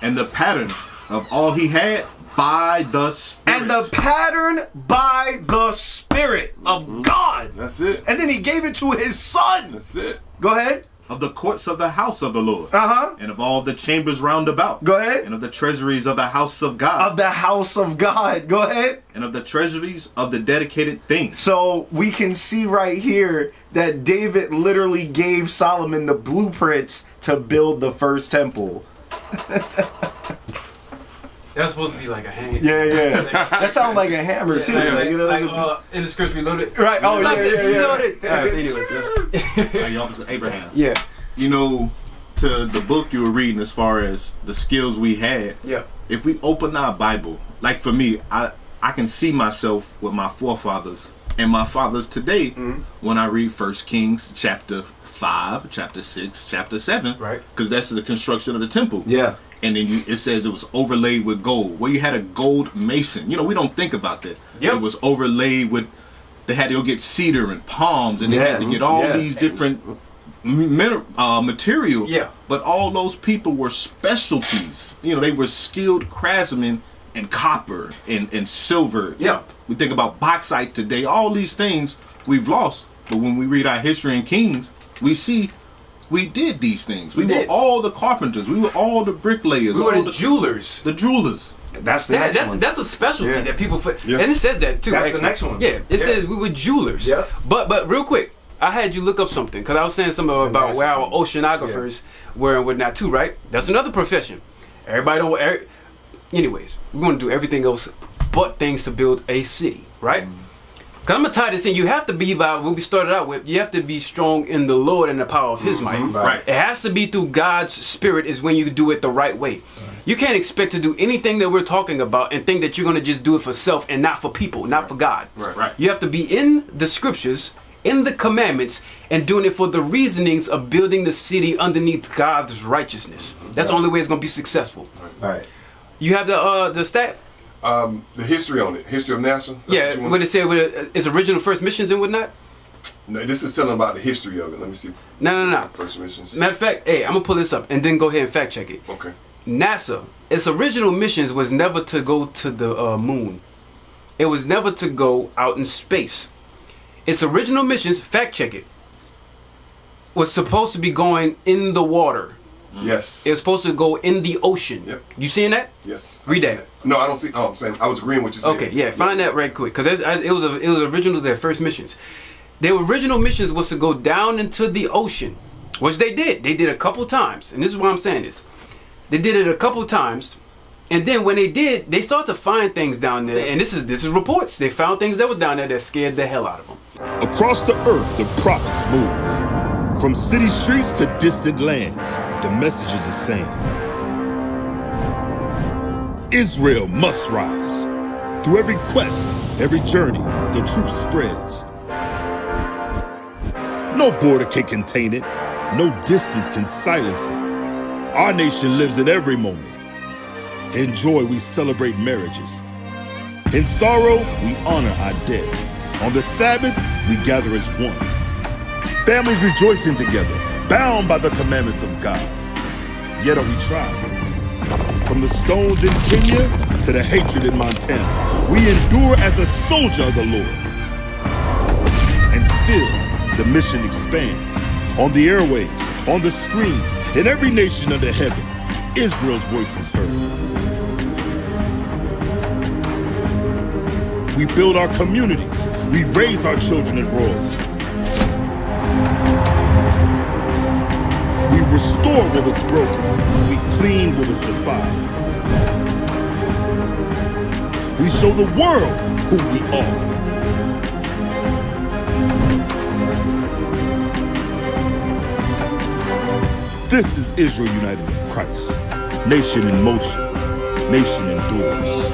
S7: And the pattern of all he had by the Spirit.
S3: And the pattern by the Spirit of God.
S2: That's it.
S3: And then he gave it to his son.
S2: That's it.
S3: Go ahead.
S7: Of the courts of the house of the Lord.
S3: And
S7: of all the chambers round about.
S3: Go ahead.
S7: And of the treasuries of the house of God.
S3: Of the house of God. Go ahead.
S7: And of the treasuries of the dedicated things.
S3: So we can see right here that David literally gave Solomon the blueprints to build the first temple.
S1: That's supposed to be like a hand.
S3: Yeah. That sounds like a hammer too.
S1: In the scripts reloaded.
S3: Right. Oh yeah.
S1: Reloaded. Anyway.
S7: Officer Abraham.
S1: Yeah.
S7: You know, to the book you were reading as far as the skills we had.
S1: Yeah.
S7: If we open our Bible, like for me, I can see myself with my forefathers and my fathers today when I read 1 Kings chapter 5, chapter 6, chapter 7.
S1: Right.
S7: Because that's the construction of the temple.
S3: Yeah.
S7: And then it says it was overlaid with gold. Well, you had a gold mason. You know, we don't think about that.
S1: Yep.
S7: It was overlaid with, they had to go get cedar and palms, and they had to get all these different material.
S1: Yeah.
S7: But all those people were specialties. You know, they were skilled craftsmen in copper and silver.
S1: Yeah.
S7: We think about bauxite today. All these things we've lost. But when we read our history in Kings, we see we did these things. We were all the carpenters. We were all the bricklayers.
S1: We were
S7: all
S1: the jewelers.
S7: The jewelers.
S3: That's the next one.
S1: That's a specialty that people and it says that too.
S3: That's
S1: actually.
S3: the next one.
S1: Yeah, it says we were jewelers.
S3: Yeah.
S1: But real quick, I had you look up something because I was saying something about where our oceanographers were and whatnot too, right? That's another profession. Everybody don't. Anyways, we're gonna do everything else but things to build a city, right? Because I'm gonna tie this in. You have to be what we started out with. You have to be strong in the Lord and the power of His might.
S7: Right.
S1: It has to be through God's Spirit. Is when you do it the right way. You can't expect to do anything that we're talking about and think that you're gonna just do it for self and not for people, not for God.
S7: Right.
S1: You have to be in the Scriptures, in the commandments, and doing it for the reasonings of building the city underneath God's righteousness. That's the only way it's gonna be successful.
S3: Right.
S1: You have the stat.
S2: The history on it, history of NASA.
S1: Yeah, what it said with its original first missions and whatnot.
S2: No, this is telling about the history of it. Let me see.
S1: No.
S2: First missions.
S1: Matter of fact, hey, I'm gonna pull this up and then go ahead and fact check it.
S2: Okay.
S1: NASA, its original missions was never to go to the moon. It was never to go out in space. Its original missions, fact check it, was supposed to be going in the water.
S2: Yes.
S1: It was supposed to go in the ocean.
S2: Yep.
S1: You seeing that?
S2: Yes.
S1: Read that.
S2: No, I don't see. Oh, I'm saying I was agreeing with you.
S1: Okay, yeah, find that right quick because it was original to their first missions. Their original missions was to go down into the ocean, which they did. They did a couple times, and this is why I'm saying this. They did it a couple times, and then when they did, they started to find things down there. And this is reports. They found things that were down there that scared the hell out of them.
S8: Across the earth, the prophets move. From city streets to distant lands, the message is the same. Israel must rise. Through every quest, every journey, the truth spreads. No border can contain it. No distance can silence it. Our nation lives in every moment. In joy, we celebrate marriages. In sorrow, we honor our dead. On the Sabbath, we gather as one. Families rejoicing together, bound by the commandments of God. Yet are we tried. From the stones in Kenya to the hatred in Montana, we endure as a soldier of the Lord. And still, the mission expands. On the airwaves, on the screens, in every nation under heaven, Israel's voice is heard. We build our communities. We raise our children in royalty. We restore what was broken. We clean what was defiled. We show the world who we are. This is Israel united in Christ. Nation in motion. Nation endures.